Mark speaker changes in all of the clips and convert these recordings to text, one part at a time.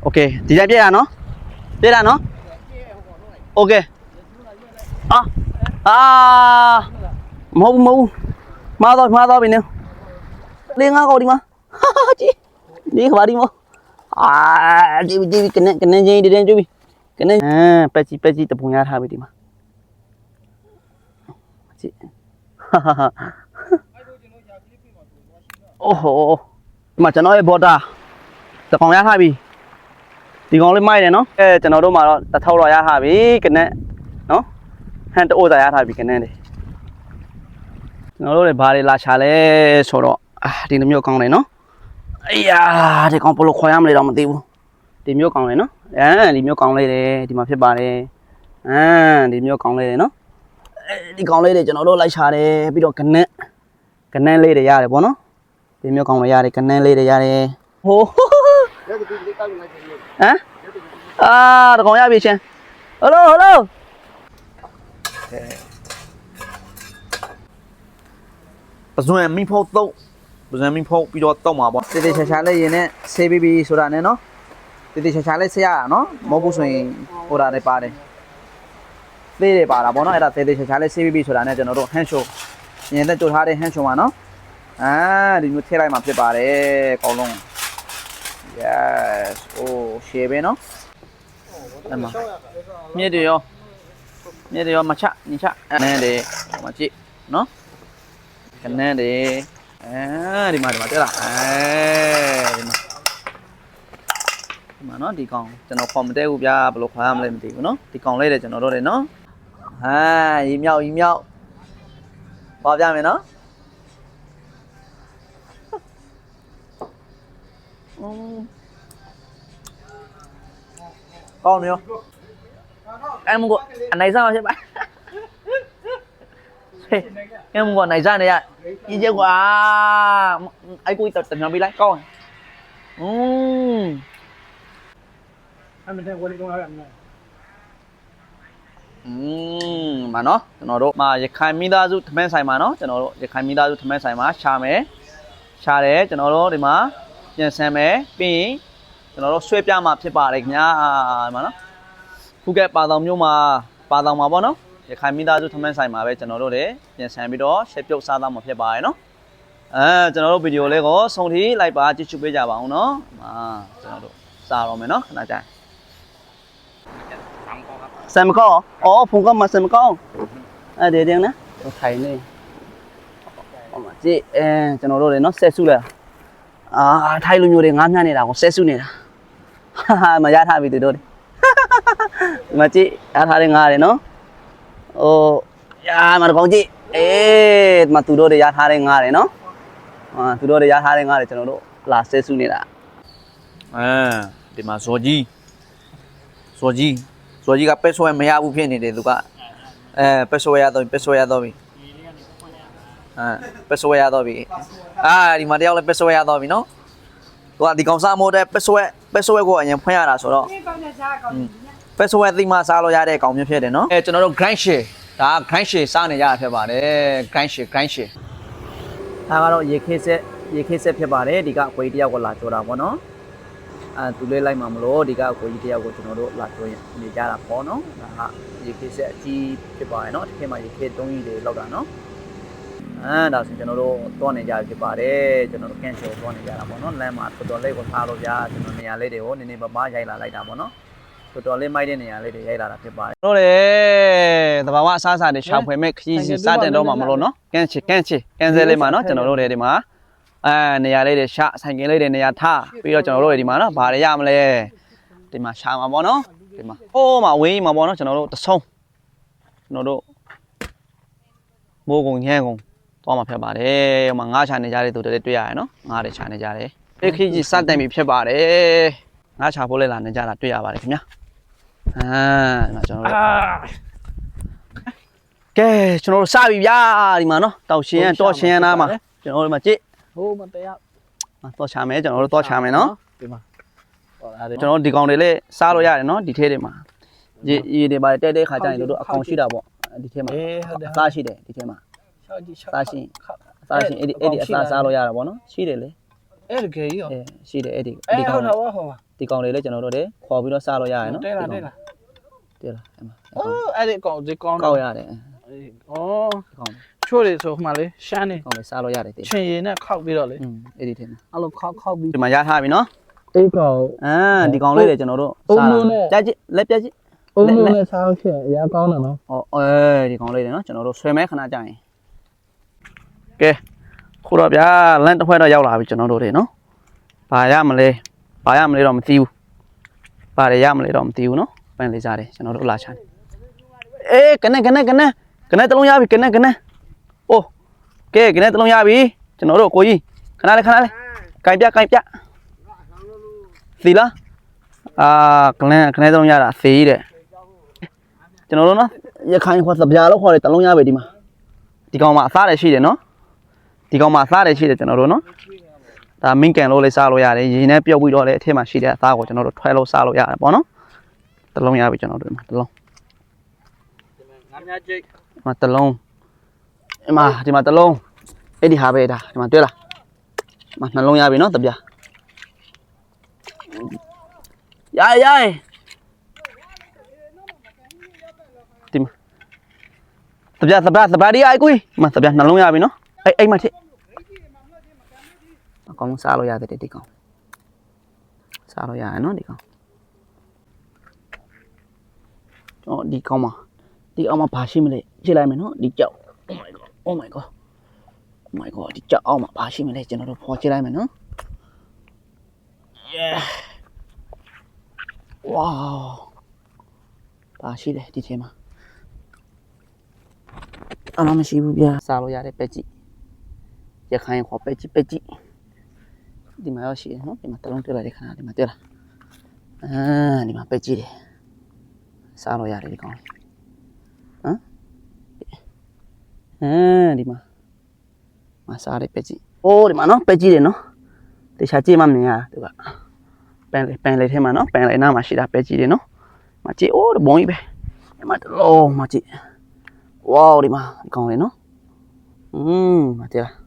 Speaker 1: ok thì ra biết là nó ok mâu ma thôi bình thường liên ngao đi mà chị đi vào đi mà chị cái này gì đi đến chú cái này peci tập punya thà đi mà chị oh mà cho nó bọt à tập phòng nhà thà đi thì con lên may này nó cho nó đâu mà ta thâu rồi thà đi cái này nó han tôi ôi giải thà đi cái này đi nó để bà đi là xả lên sổ đó thì nó nhiều con này nó ấy à thì con polo khoai am này đâu mà tiêu thì nhiều con này nó thì nhiều con này để thì mà phép bà này thì nhiều con này nó đi con này để cho nó đôi lại xả để biết được cái này lên để ra để bó nó thì nhiều con này ra để cái này lên để ra để hô được con ra bị chưa hello
Speaker 2: rồi mình phô tâu rồi mình phô bị đọt tâu mà bọn
Speaker 1: thì xả lấy gì nè CBB số đạn này nó thì xả lấy xe nó mau bút xoay ô đạn này pa đây để pa là bọn nó là thì xả lấy CBB số đạn này cho nó độ hand show nhìn thấy chỗ thà đây hand show mà nó đi mua thế này mà phải pa đấy cầu lông yes xe bên nó em mà nghe được không mà chắc nhìn chắc nè để mà chị nó cái này để đi mà thế là đi mà nó thì còn cho nó phòng để ubia block ham lên thì nó thì còn lấy để cho nó đó để nó im nhau bao ra mày nó con nữa em không gọi anh này sao chứ bạn em không gọi này ra này ạ đi chơi quá ai cui tật tình nó bị lái con mà nó độ mà giờ khai mi đa chút thằng sai mà nó cho nó độ giờ khai mi đa chút thằng sai mà cha đấy cho nó độ để mà giờ xem ấy pi cho nó độ xuôi ra mà phải bà đấy nhá mà nó thu kẹp bà đồng nhưng mà bà đồng mà bọn nó giờ khai mi đa chút thằng sai mà bây cho nó độ đấy giờ xem biết đó xếp chỗ xa đồng mà phải bà nó cho nó độ video này có xong thì lại bà chỉ chụp bây giờ bảo nó mà cho nó độ xa rồi mày nó là chạy xem có phun có mà xem có để điên nè thầy này mà chị cho nó rồi nó xe su rồi thay luôn nhiều để ngán nha này là có xe su này mà giá tha vì từ đâu đi mà chị giá tha để ngà để nó mà con chị mà từ đâu để giá tha để ngà để nó từ đâu để giá tha để ngà để cho nó độ là xe su này đã
Speaker 2: để mà số gì gặp peso em hay bu phiền này để tụi cả peso ya thôi peso ya thôi đi mà đeo lên peso ya thôi nó tụi đi công sa mua đây peso của anh em phải là số đó peso ya thì mà sao lo ra đây công như thế đấy nó cho nó grind share đã grind share sang này ra phải bảo đấy grind share
Speaker 1: ta có gì khi sẽ phải bảo đấy đi cả quay đeo của là chỗ nào nó tụi lên lại mà lố đi cả quay đeo của chúng nó độ là chỗ này ra là khó nó gì khi sẽ chi phải bảo nó khi mà gì khi đông y để lâu đã nó đó xin cho nó độ to này ra cái bà đấy cho nó cancel to này ra là bọn nó làm mà tụi lấy con thao đâu ra cho nó này lấy đều nên bà dạy là lại đã bọn nó tụi lấy mấy đây này lấy để dạy là cái bà
Speaker 2: rồi đấy tao bảo sao để chào phải mấy khi sát đến đâu mà lố nó cancel lên mà nó cho nó độ để mà này lấy để xả thành cái lấy để này tha bây giờ cho nó rồi thì mà nó bà để ra mà lấy thì mà xả mà bọn nó thì mà mà quý mà bọn nó cho nó độ xong nó độ mua cùng nghe cùng to mà phải bà đấy mà ngã xả này ra đây tụi tôi à nó ngã để xả này ra đấy khi gì sát đây bị phải bà đấy ngã xả vô lên là này ra là bà đấy nhá mà cho nó cái cho nó sao bị ra thì mà nó tàu xe to xe na mà cho nó mà chị to chả mấy cho nó to chả mấy nó cho nó đi con đấy lên sao rồi ra nó đi thế đấy mà gì để bài đây khai trang được không xí đâu bộ đi thế mà ta xí đấy đi thế mà ta xí sao rồi ra là bộ nó xí đấy lấy xí đấy đi con ဒီကောင်လေးလည်းကျွန်တော်တို့တွေခေါ်ပြီးတော့စားလို့ရတယ်နော်
Speaker 3: တဲလာ
Speaker 2: အဲ့မှာ
Speaker 3: အိုးအဲ့ဒီကောင်ဒီကောင်
Speaker 2: ကောက်ရတယ်
Speaker 3: ဩ
Speaker 2: ဒီကောင်
Speaker 3: ချိုးလေဆိုမှလေရှမ်းနေ
Speaker 2: ကောင်လေးစားလို့ရတယ်တဲ့
Speaker 3: ချင်ရည်နဲ့ခောက်ပြီးတော့လေ
Speaker 2: အဲ့ဒီထဲမှာ
Speaker 3: အဲ့လိုခောက်ပြီး
Speaker 2: ဒီမှာရထားပြီနော်
Speaker 3: အဲ့ကောင်
Speaker 2: ဒီကောင်လေးတွေကျွန်တော်တို့ကြကြလက်ပြကြည့်
Speaker 3: အုံးလုံးနဲ့စားဖြစ်အရာကောင်းတယ်နော်
Speaker 2: ဒီကောင်လေးတွေနော်ကျွန်တော်တို့ဆွဲမဲခဏကြာရင်ကဲခုတော့ဗျာလန့်တစ်ဖွဲ့တော့ရောက်လာပြီကျွန်တော်တို့တွေနော်ဘာရမလဲတော့မသိဘူးဘာရရမလဲတော့မသိဘူးနော်ပန်လေးစားတယ်ကျွန်တော်တို့လာချတယ်အေးကနဲ့တလုံးရပြီကနဲ့အိုးကဲကနဲ့တလုံးရပြီကျွန်တော်တို့ကိုကြီးခဏလေးကင်ပြသီလားကနဲ့တလုံးရတာသေးတဲ့ကျွန်တော်တို့နော်ရခိုင်ခေါ်စပြားလို့ခေါ်တယ်တလုံးရပြီဒီမှာဒီကောင်မှာအစားတယ်ရှိတယ်နော်ဒီကောင်မှာအစားတယ်ရှိတယ်ကျွန်တော်တို့နော်ဒါမင်းကန်လို့လေးစားလို့ရတယ်ရေနဲ့ပြုတ်ပြီးတော့လေအထက်မှာရှိတဲ့အသားကိုကျွန်တော်တို့ထွဲလို့စားလို့ရတယ်ပေါ့နော်တလုံးရပြီကျွန်တော်တို့ဒီမှာတလုံး
Speaker 3: ငါများကြိတ်
Speaker 2: ဒီမှာတလုံးဒီမှာတလုံးအဲ့ဒီဟာပဲဒါဒီမှာတွေ့လားဒီမှာနှလုံးရပြီနော်တပြားရဒီမှာတပြားဒီအိုက်ကွေးဒီမှာတပြားနှလုံးရပြီနော်အဲ့မှာထည့်အကောင်စားလို့ရတယ်ဒီကောင်စားလို့ရတယ်နော်ဒီကောင်ဒီကောင်မှာဘာရှိမလဲကြည့်လိုက်မယ်နော်ဒီကြောက် oh my god ဒီကြောက်အောင်မှာဘာရှိမလဲကျွန်တော်တို့ဖော်ကြည့်လိုက်မယ်နော် yeah wow ဘာရှိလဲဒီထဲမှာအမှမရှိဘူးဗျာစားလို့ရတဲ့ပဲကြည့်ရခိုင်ခေါ်ပဲကြည့်ဒီမှာရရှိတယ်နော်ဒီမှာတလုံးတွေ့လိုက်တဲ့ခဏဒီမှာတွေ့လားဒီမှာပဲကြည့်တယ်စားလို့ရတယ်ဒီကောင်လေးဒီမှာစားတယ်ပဲကြည့်အိုးဒီမှာနော်ပဲကြည့်တယ်နော်တခြားကြည့်မှမမြင်ရသူကပန်လေထဲမှာနော်ပန်လေနားမှာရှိတာပဲကြည့်တယ်နော်မကြည့်အိုးဘုံကြီးပဲဒီမှာတလုံးမကြည့်ဝေါဒီမှာဒီကောင်လေးနော်မကြည့်လား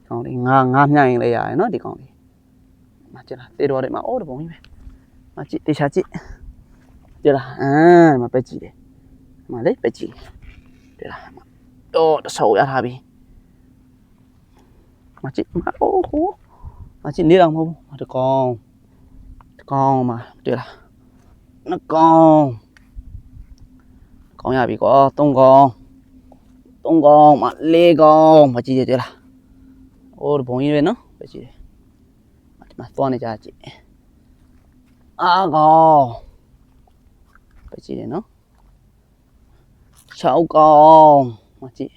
Speaker 2: ကောင်လေးငါမြရင်လည်းရတယ်နော်ဒီကောင်လေးမကြည့်လားတေတော်တယ်မှာအိုးဘုံကြီးပဲမကြည့်တခြားကြည့်ကြည့်လားဒီမှာပဲကြည့်တယ်ဒီမှာလေပဲကြည့်ကြည့်လားတော့တဆောက်ရထားပြီမကြည့်အိုးဟိုမကြည့်နေတော့မဟုတ်ဘူးတကောင်မှာတွေ့လားနှစ်ကောင်ရပြီကွာသုံးကောင်မလေးကောင်မကြည့်တွေ့လားအိုးဘုံကြီးပဲနော်ပဲကြည့်တယ်ဒီမှာသွားနေကြကြည့်ကောင်ပဲကြည့်တယ်နော်6ကောင်မကြည့်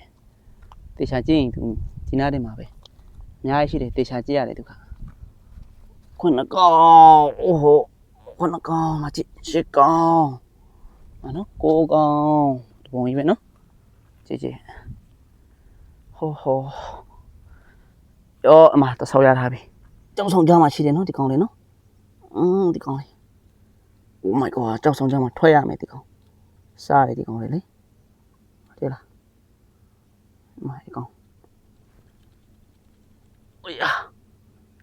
Speaker 2: တေချာကြည့်ရင်သူဒီနားထဲမှာပဲအများကြီးရှိတယ်တေချာကြည့်ရတယ်သူက9ကောင်အိုးဟို9ကောင်မကြည့်10ကောင်နော်9ကောင်ဒီပုံကြီးပဲနော်ကြည့်ဟိုရောအမတဆောက်ရထားပြီကြောက်ဆောင်ကြမှာရှိတယ်နော်ဒီကောင်လေးနော်ဒီကောင်လေး oh my god ကြောက်ဆောင်ကြမှာထွက်ရမယ်ဒီကောင်စားတယ်ဒီကောင်လေးလေတွေ့လားဒီကောင်အိုးရ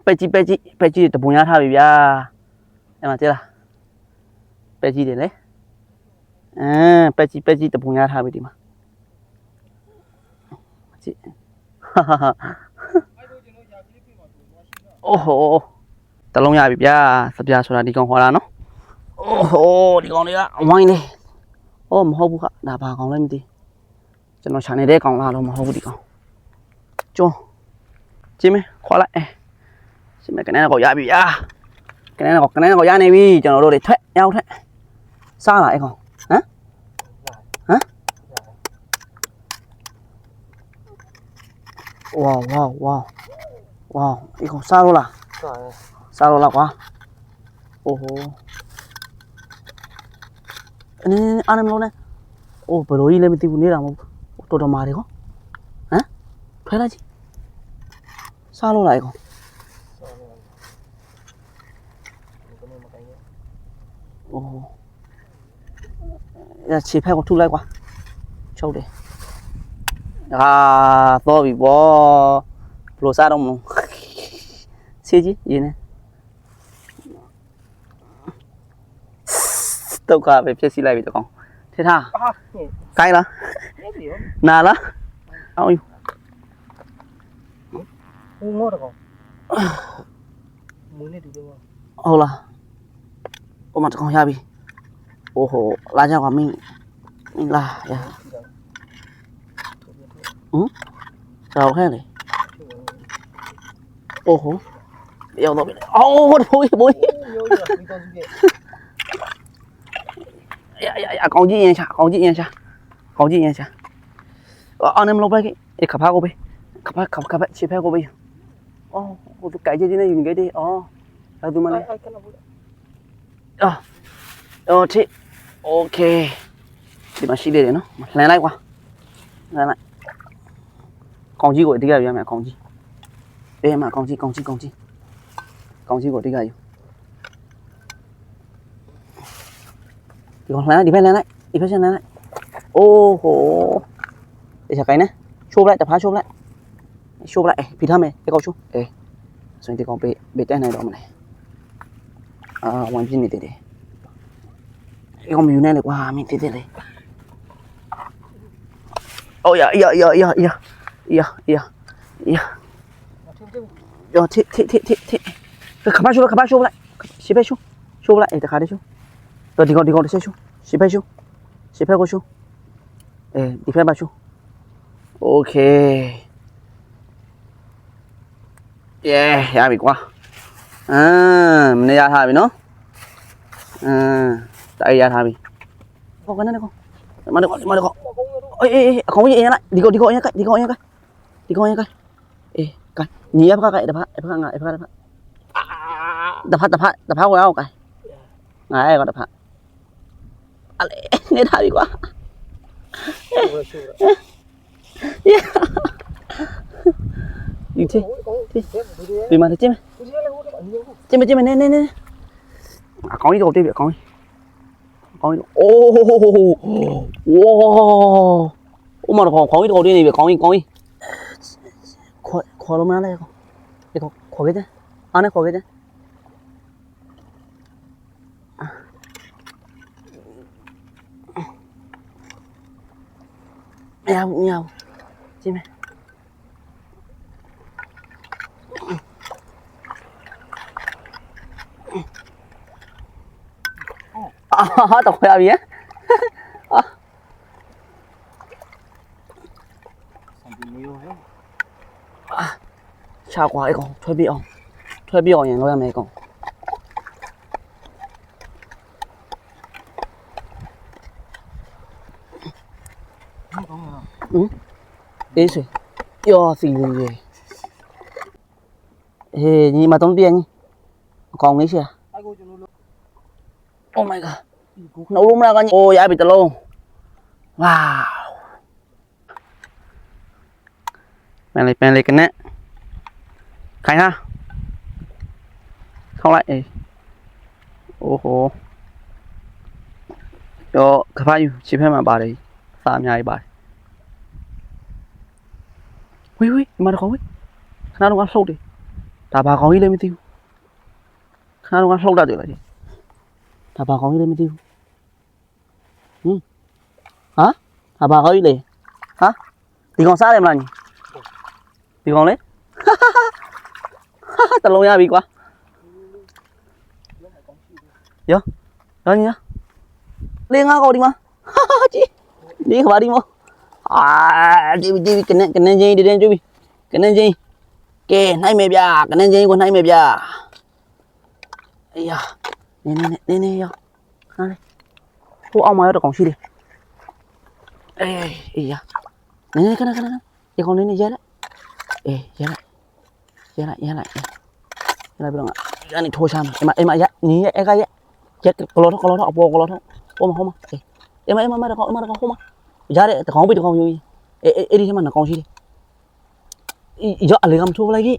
Speaker 2: ပဲကြည့်တပုံရထားပြီဗျာအဲ့မှာတွေ့လားပဲကြည့်တယ်လေပဲကြည့်တပုံရထားပြီဒီမှာကြည့်အိုးဟိုတလုံးရပြီဗျာစပြားဆိုတာဒီကောင်ခေါ်တာနော်အိုးဟိုဒီကောင်လေးကဝိုင်းနေမဟုတ်ဘူးခဒါဘာကောင်လဲမသိကျွန်တော်ခြံနေတဲ့ကောင်လားတော့မဟုတ်ဘူးဒီကောင်ကျွန်းကြည့်မယ်ခေါ်လိုက်ကြည့်မယ်ကနေတော့ရပြီဗျာကနေတော့ရနေပြီကျွန်တော်တို့တွေထွက်ရောက်ထွက်စားလာအဲ့ကောင်ဝါဒီကောင်စားလို့လားစားလို့လားကွာအိုးဟိုအားနေမလို့နဲ့အိုးဘယ်လိုကြီးလဲမသိဘူးနေတာမဟုတ်တော်မာတယ်ကောထွဲလိုက်ကြည့်စားလို့လားအဲ့ကောင်အိုးအဲ့ခြေဖက်ကိုထုလိုက်ကွာချုပ်တယ်တော့ပြီဘောဘလို့စားတော့မလို့ဆေးကြီးရင်းနေ တုတ်ကပဲဖြစ်စီလိုက်ပြီတကောင်ထထား
Speaker 3: 啊，
Speaker 2: ကိုင်းလား
Speaker 3: 那个有，
Speaker 2: နာလားအောင်ယူ
Speaker 3: 我的个，没那丢的吗？
Speaker 2: ဟုတ်လားဟိုမှာတကောင်ရပြီအိုးဟိုလာကြကွာမင်းလာရတော့ခဲလေအိုးဟိုရောက်တော့ပြီအော်ဘိုးဘိုး
Speaker 3: 有，没到这个，
Speaker 2: 呀，高级眼下，高级眼下，高级眼下。啊，你们老板给，可怕过呗，可怕，去拍过呗。哦，我都改这今天用给的哦，来做嘛嘞？
Speaker 3: 哎，看到不？
Speaker 2: 啊，哦，这，OK，ဒီမှာရှိလေးတယ်နော်လှန်လိုက်ကွာလှန်လိုက်ကောင်းကြီးကိုအတိကယူရမယ်ကောင်းကြီးအေးမှာကောင်းကြီးကိုအတိကယူဒီကောင်လှန်လိုက်ဒီဘက်လှန်လိုက်ဒီဘက်ဆက်လှန်လိုက်အိုးဟိုဒီချက်ကိုင်းနေရှိုးလိုက်တဖားရှိုးလိုက်ဖိထားမယ်ဒီကောင်ရှိုးအေးဆိုရင်ဒီကောင်ဘေးတက်နိုင်တော့မလဲအာဝန်ပြင်းနေတယ်ဒီကောင်မယူနေလေကွာမင်းတည်တယ်လေ哦呀，哟，踢，可怕修不来，洗牌修不来，哎，这卡的修，这地高的修，洗牌过修，哎，地牌把修 ，OK， 耶，ရပြီကွာ，မနေရထားပြီနော်，တိုက်ရထားပြီ，ဟောကနေကောမနေကော ê không có gì lại đi con nhá cái ê cái nhía bác cái đập phá của ao cái này còn đập phá nghe thà đi quá gì thế vì mà thế chim nè có gì đâu đi có con ô wow ô mà con cái đồ đi này về con đi khoa lắm đây con cái con khoa cái đấy anh ấy khoa cái đấy nhau chim này tao khoe gì á sao quá con thôi bị ông nhà nói mày con ý gì yo gì gì ê nhưng mà tốn tiền còn nghĩ gì à oh my god nấu luôn ra coi ô giá bị tao luôn wow pen này cái nè khai ha không lại ô hô cho các bạn chỉ phải mà bà đấy làm nhai bà ui mà nó không ấy khả năng ăn sâu đi ta bà có ý lên mới tiêu khả năng ăn sâu ra được lại đi ta bà có ý lên mới tiêu hả ta bà có ý lên hả thì còn sát em là gì thì còn đấy tao lôi ra bị quá vô đó nhá liên ngao đi mà chị đi không đi mà đi cái này gì đi đến chú cái này gì cái này mẹ bia cái này gì con này mẹ bia ấy à nè vô này cô ông mà được còn gì đi ấy à nè cái này cái con này dễ đấy giá lại belum ya ni thua sam em ya ni ya ga ya chết kalau đó ôm không em mà có không giá đấy không biết được không gì đi thế mà nó con gì đi giờ lấy gam thua lại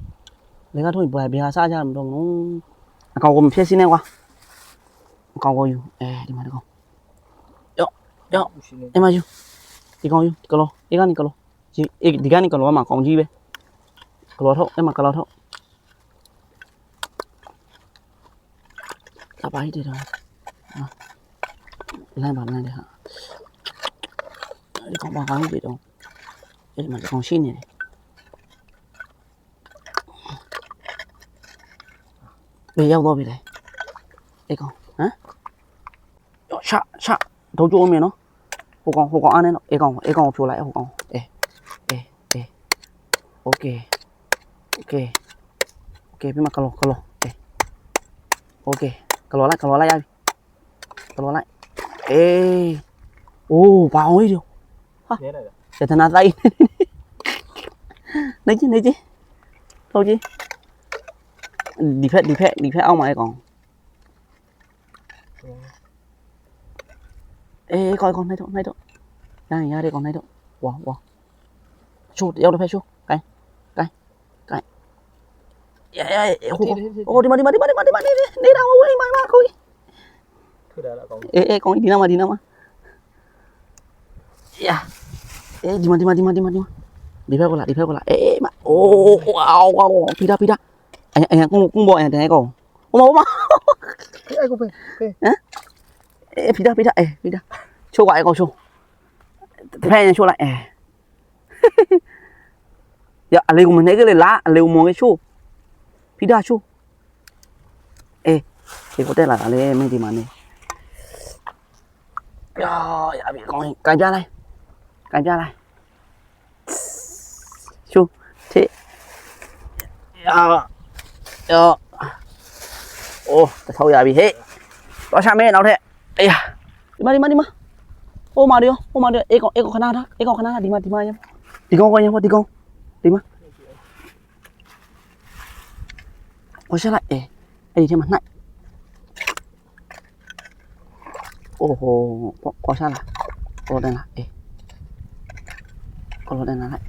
Speaker 2: lấy gam thôi bài bia xa ra đồng nó còn gồm phía xin em qua còn cóอยู่đi mà được không yo em mà đi con kalau cái này kalau đi cái này kalau mà còn gì vậy kalau thôi em mà kalau thôi apa itu dah
Speaker 4: lăn vào lăn đi hả đi con bao gói gì đâu đây mà con xin này về đâu về đây đây con hả sợ sợ thấu chỗ mày nó hồ con ăn đấy nó ê con phiêu lại hồ con ê ok phía mặt calo ê ok calo lại ai calo lại ê ô bao ấy điều
Speaker 3: Thế này.
Speaker 4: để thằng nào tay đấy chứ thôi chứ đi phép ông mày còn ê coi con này đâu đang ra đây còn này đâu wow chú đeo được phải chú cái ô đi mà đi đâu mà coi
Speaker 3: Thôi đã con.
Speaker 4: ê con đi nào mà yeah ê đi mà đi phép con lại ê mà ô wow pida anh cũng bộ anh thế còn ô mà
Speaker 3: Thế ai cũng về.
Speaker 4: hả ê pida chú gọi con chú phe chú lại dạ liều mình thấy cái này lá liều mua cái chú pida chú ê thì có thể là lên mình thì mà này dạ bị con cài ra này chú thế ô thôi dạ bị hết đó sao mẹ nào thế ê à đi mà ô mà đi ê con khana đó đi mà nhá đi con coi nhá đi mà ôi sao lại ê đi theo mặt này ô hồ có sao là ô đây là ê con đây là lại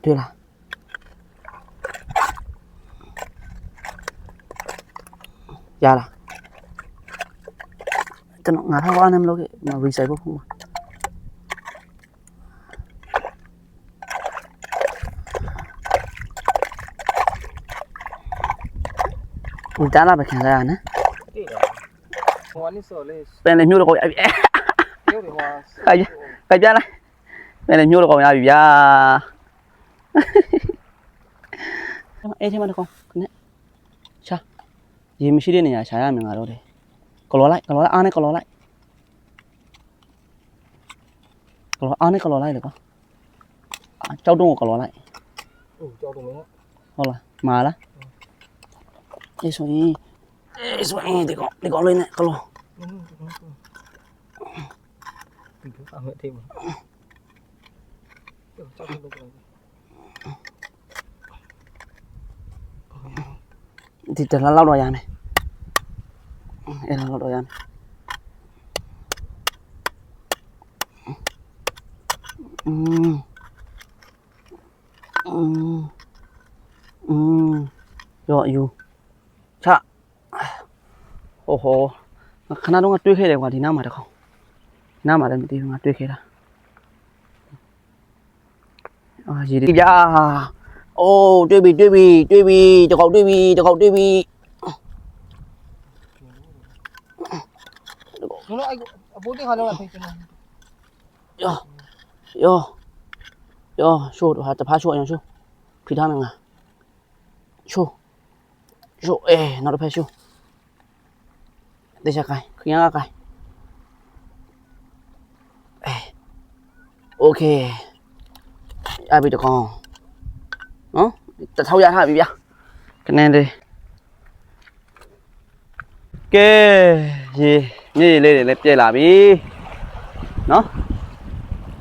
Speaker 4: đây là dạ là cho nó ngạt hoa anh em luôn mà vì sao không mà ui ta là phải khẳng ra nữa
Speaker 3: Hoa ní sờ lên.
Speaker 4: bên này mua được rồi ai bị
Speaker 3: Kéo để hoa.
Speaker 4: cái ra này bên này mua được rồi ai bị ra ê thế mà được không này sao gì mình đi này trái mình ở đâu đây có ló lại ăn này có ló lại được không cháu đúng có ló lại
Speaker 3: Cho tụi mình á.
Speaker 4: hoặc là mà đó ê xoay thì có lên này có ló
Speaker 3: Mình cứ phạm nguyện thêm mà. Cho tụi mình.
Speaker 4: thì thật là lau đòi này em là lau đòi ăn rồi you cha ô hồ khả năng nó tuyết khi này quả thì nào mà được không nào mà đem tìm mà tuyết khi đó gì đi ra ô tuyết bì cho cậu tuyết bì
Speaker 3: Nó ai bố tiếng Hàn đâu là thấy
Speaker 4: yo show hạt tập show anh show phi thang này show ê nó được phải show đây sao cái khi nhá cái ok ai bị được không nó thâu ra thôi bị vậy cái này đi cái gì như lên để lép chơi là bị nó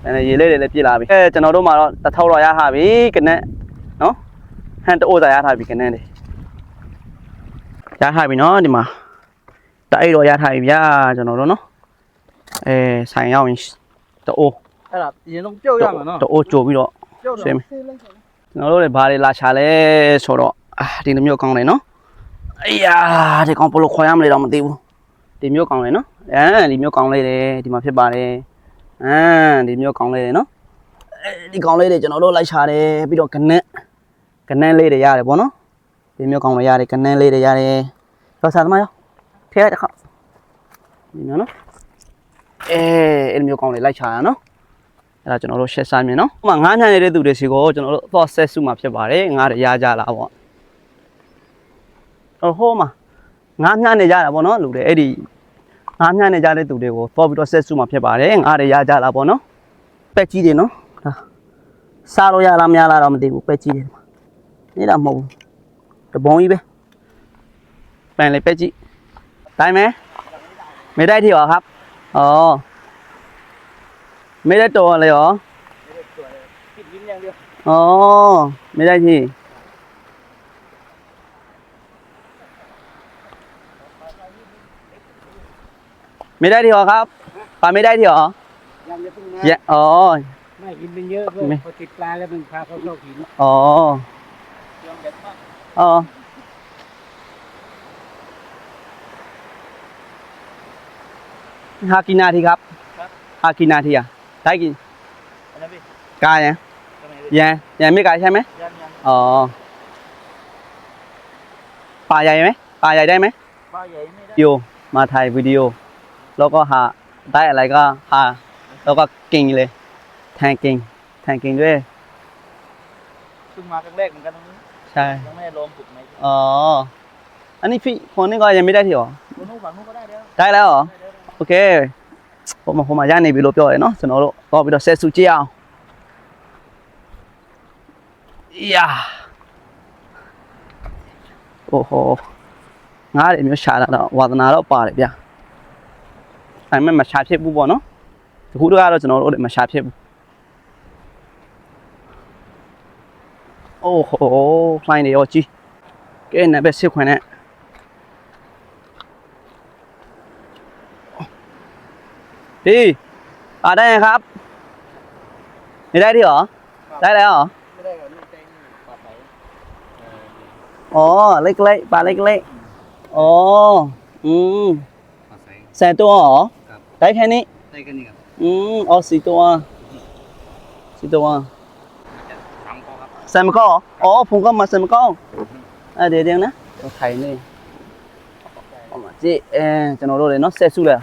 Speaker 4: cái này gì lên để lép chơi là bị cho nó đâu mà ta thâu rồi ra bị cái này nó hay ta ô ra ra bị cái này đi ra hai bị nó đi mà đây rồi ra hai bị ra cho nó đó nó xài nhau mình ta ô
Speaker 1: Hay là gì nó trêu ra mà nó.
Speaker 4: ta ô chùa bị đó xem nó lúc này bà đi la xả lên số đó đi làm nhiều con này nó ấy à thì con polo khoai am này đâu mà tiêu tìm nhiều con này nó tìm nhiều con này để tìm mà phép bà này tìm nhiều con này nó đi con này để cho nó đôi lại xả để bị đồ cắn nè ကနန်းလေးတွေရတယ်ပေါ့နော်ဒီမျိုးကောင်းတွေရတယ်ကနန်းလေးတွေရတယ်တော့စားသမားရောထဲလိုက်တစ်ခါဒီမျိုးနော်အဲ့မျိုးကောင်းတွေလိုက်ချာရနော်အဲ့ဒါကျွန်တော်တို့ရှက်စားမြင်နော်ဟိုမှာငားညံနေတဲ့သူတွေစီကိုကျွန်တော်တို့တော့ဆက်စုမှာဖြစ်ပါတယ်ငားတွေရကြလားပေါ့ဟိုမှာငားညံနေကြတာပေါ့နော်လူတွေအဲ့ဒီငားညံနေကြတဲ့သူတွေကိုတော့ပြီးတော့ဆက်စုမှာဖြစ်ပါတယ်ငားတွေရကြလားပေါ့နော်ပက်ကြီးတွေနော်ဒါစားလို့ရလားမရလားတော့မသိဘူးပက်ကြီးတွေနေတာမဟုတ်ဘူးတပုံကြီးပဲပန်လေပက်ကြီးတိုင်းမယ်ไม่ได้ที่หรอครับอ๋อไม่ได้ตัวเลยหรออ๋อไม่ได้ที่ไม่ได้ที่หรอครับปลาไม่ได้ที่หรออ๋อ
Speaker 3: ไม่กินเป็นเยอะเพื่อนพอติดปลาแล้วมันพาเขาเข้าหิน
Speaker 4: อ๋ออ๋อหากี่นาทีครับหากี่นาทีอ่ะได้กี่กายยังไม่กายใช่ไหมอ๋อปลาใหญ่ไหมปลาใหญ่ได้ไหม
Speaker 3: ปลาใหญ่ไม่ได้
Speaker 4: วิดีโอมาถ่ายวิดีโอแล้วก็หาได้อะไรก็หาแล้วก็เก่งเลยแทงเก่งด้วย
Speaker 3: เพิ่งมาครั้งแรกเหมือนกันตรงนี้
Speaker 4: ใช่
Speaker 3: ยังไม่ได้ลองฝึกไหม
Speaker 4: อ๋ออันนี้พี่คนนี้ก็ยังไม่ได้ที่หรอ
Speaker 3: คนนู้นฝั่งนู้นก็ได้แล้ว
Speaker 4: ได้แล้วเหรอโอเคผมมาย่านในวิโรပြောရယ်เนาะကျွန်တော်တို့တော့ပြီးတော့ဆက်စုကြည့်အောင်ယာโอ้โหငါးတွေမျိုးရှာလာတော့ဝါသနာတော့ပါတယ်ဗျအဲ့မဲ့မရှာဖြစ်ဘူးပေါ့နော်ဒီခုတော့ကတော့ကျွန်တော်တို့မရှာဖြစ်ဘူးโอ้โหไฟနေရောကြီးကဲနံပါတ်6ခွန်းနဲ့ดีปลาได้ยังครับไม่ได้ที่หรอได้แล้วเหรอ
Speaker 3: ไม่ได้กับนี่เต็งปลาไหล
Speaker 4: อ๋อเล็กๆปลาเล็กๆอ๋ออืม
Speaker 3: ปลาใส
Speaker 4: แสนตัวเหรอ
Speaker 3: ครับ
Speaker 4: ได้แค่นี้
Speaker 3: ได้กันนี่ครับ
Speaker 4: อ๋อ4 ตัว4 ตัว
Speaker 3: สามกอครับ
Speaker 4: ใส่มะกอกอ๋อผมก็มาใส่มะกอกเดี๋ยวนะไข่นี่เอามาจิကျွန်တော်တို့เลยเนาะဆက်စုလဲ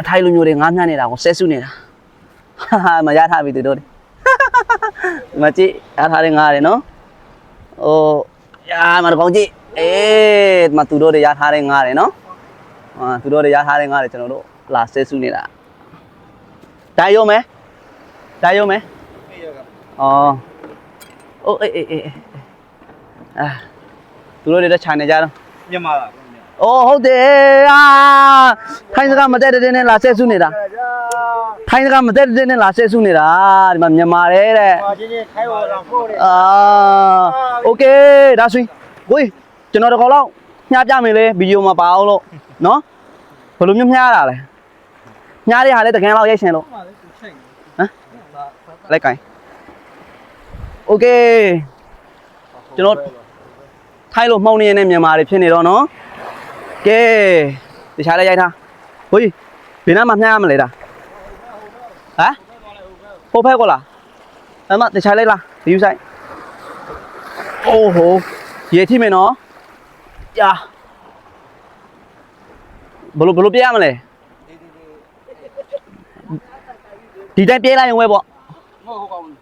Speaker 4: ထိုင်လူမျိုးတွေငားမြနေတာကိုဆက်စုနေတာဟာမရထားပြီသူတို့တွေမကြည့်ရထားတဲ့ငားတွေနော်ဟိုရာမတကောင်ကြည့်မသူတို့တွေရထားတဲ့ငားတွေနော်သူတို့တွေရထားတဲ့ငားတွေကျွန်တော်တို့လာဆက်စုနေတာတိုင်ရုံမယ်တိုင်ရုံမယ်
Speaker 3: ไม่เยอะครับ
Speaker 4: အိုးသူတို့တွေတော့ခြံနေကြတော့
Speaker 3: မြန်မာလား
Speaker 4: อ๋อဟုတ်တယ်ထိုင်းစကားမတက်တဲ့နဲ့လာဆက်စုနေတာထိုင်းစကားမတက်တဲ့နဲ့လာဆက်စုနေတာဒီမှာမြန်မာတဲ့
Speaker 3: มาချင်းချင်းခိုင်းပေါ်တော့ဖို့တယ်
Speaker 4: โอเคဒါဆိုရင်ကိုကြီးကျွန်တော်တကောက်လောက်ညှားပြမယ်လေဗီဒီယိုမှာပါအောင်လို့နော်ဘယ်လိုမျိုးညှားရတာလဲညှားတဲ့ဟာလေးတကယ်လောက်ရိုက်ရှင်လို့
Speaker 3: มาเลยกูเช่ง
Speaker 4: လိုက်ကင်โอเคကျွန်တော်ထိုင်းလို့မှုံနေရတဲ့မြန်မာတွေဖြစ်နေတော့နော်ကဲတခြားလည်းရိုက်ထားဟိုကြီးဘယ်နားမှာညှားရမလဲဒါဟမ်ဟိုဘက်ကလားအဲ့မှာတခြားလိုက်လားဒီယူဆိုင်โอ้โหရေထိမယ်နော်ယာဘလို့ပြေးရမလဲဒီတိုင်းပြေးလိုက်ရင်ဝဲပေါ့
Speaker 3: ငေါ့ဟိုကောင်
Speaker 4: ဟမ်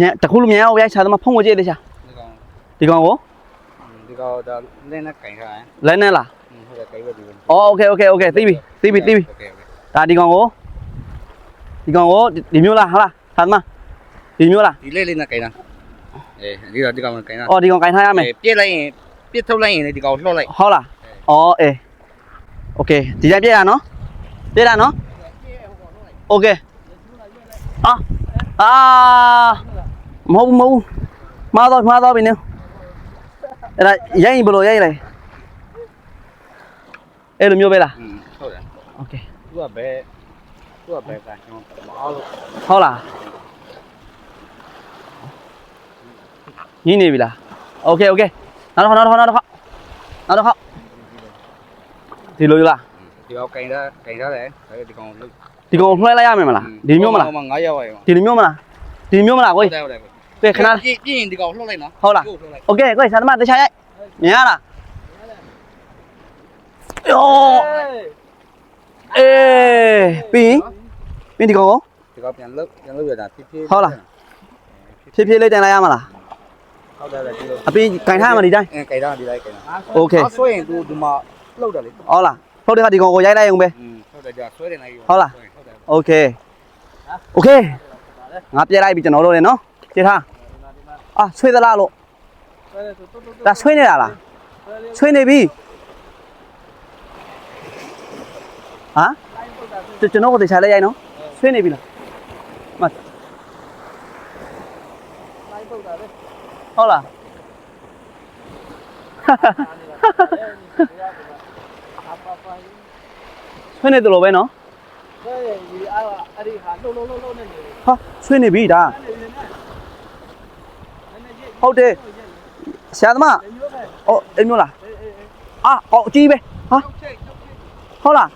Speaker 4: ညတခုလိုမြန်အောင်ရိုက်ချာသမားဖုံးကိုကြည့်လေချာ
Speaker 3: ဒီကောင်
Speaker 4: ဒီကောင်ကို
Speaker 3: ဒီကောင်ဒါလဲနဲ့ကင်ထားတယ်
Speaker 4: လဲနဲ့လား
Speaker 3: ဟိုကကိပဲဒီ
Speaker 4: အော်โอเคသိပြီ
Speaker 3: โอเค
Speaker 4: ဒါဒီကောင်ကိုဒီမျိုးလားဟာလားသာသမားဒီမျိုးလား
Speaker 3: ဒီလဲလေးနဲ့ကင်တာဒီကောင်ကင်တာ
Speaker 4: အော်ဒီကောင်ကင်ထားရမယ်
Speaker 3: ပြစ်လိုက်ရင်ပြစ်ထုတ်လိုက်ရင်ဒီကောင်လှော့လိုက်
Speaker 4: ဟုတ်လားအော်โอเคဒီတိုင်းပြေးတာနော်โอเคမဟုတ်မှားတော့ပြီနေအဲ့ဒါရိုင်းဘလို့ရိုင်းလိုက်အဲ့လိုမျိုးပဲလား
Speaker 3: ဟုတ်တယ်
Speaker 4: โอเค
Speaker 3: သူကဘဲကကျွန်တော်မအားလို့
Speaker 4: ဟုတ်လားညင်းနေပြီလားโอเคနောက်တော့ဒီလိုလား
Speaker 3: ဒီကောင်ကင်ထားတယ်ဒီကောင်လှုပ်
Speaker 4: ဒီကောင်လွှဲလိုက်ရမယ်မလားဒီမျိုးမလား
Speaker 3: 9ရောက်ရအောင်
Speaker 4: ဒီလိုမျိုးမလား ဒီမျိုးမလားကို
Speaker 3: ဟုတ်တယ်
Speaker 4: ကဲခဏ
Speaker 3: ပြင်းဒီကောင်လှုပ်လိုက်နော်
Speaker 4: ဟုတ်လားโอเคကိုဆာသမားတခြားရိုက်မြင်ရလားယောအေးပြီးဒီကောင်ကို
Speaker 3: ဒီကောင်ပြန်လှုပ်ရတာဖြည်းဖြည်း
Speaker 4: ဟုတ်လားဖြည်းဖြည်းလေးတင်လိုက်ရမလား
Speaker 3: ဟုတ်တယ်ဒီလို
Speaker 4: အပြီးကင်ထားမှဒီတိုင်း
Speaker 3: ကြိုက်တာဒီလိုက်ကြိုက်တာ
Speaker 4: โอเค
Speaker 3: ဆွဲရင်သူဒီမှာလှုပ်တယ်လေ
Speaker 4: ဟုတ်လားဟုတ်တယ်ခါဒီကောင်ကိုရိုက်လိုက်အောင်ပဲ
Speaker 3: ဟုတ်တယ်ကြာဆွဲတယ်လိုက်
Speaker 4: ဟုတ်လား
Speaker 3: ဟုတ်တယ်
Speaker 4: โอเคโอเคငါပြလိုက်ပြီကျွန်တော်တို့လည်းနော်ကြည့်ထားအာဆွေးသလားလို့ဒါဆွေးနေတာလားဆွေးနေပြီဟာကျွန်တော်ကိုတခြားလိုက်ရိုက်နော်ဆွေးနေပြီလားမဟုတ်လားဆွေးနေတယ်လို့ပဲနော်ဟာဆွေးနေပြီဒါဟုတ်တယ်ဆရာသမားအော်အဲ့မျိုးလားအာအော်အကြီးပဲဟာဟုတ်လား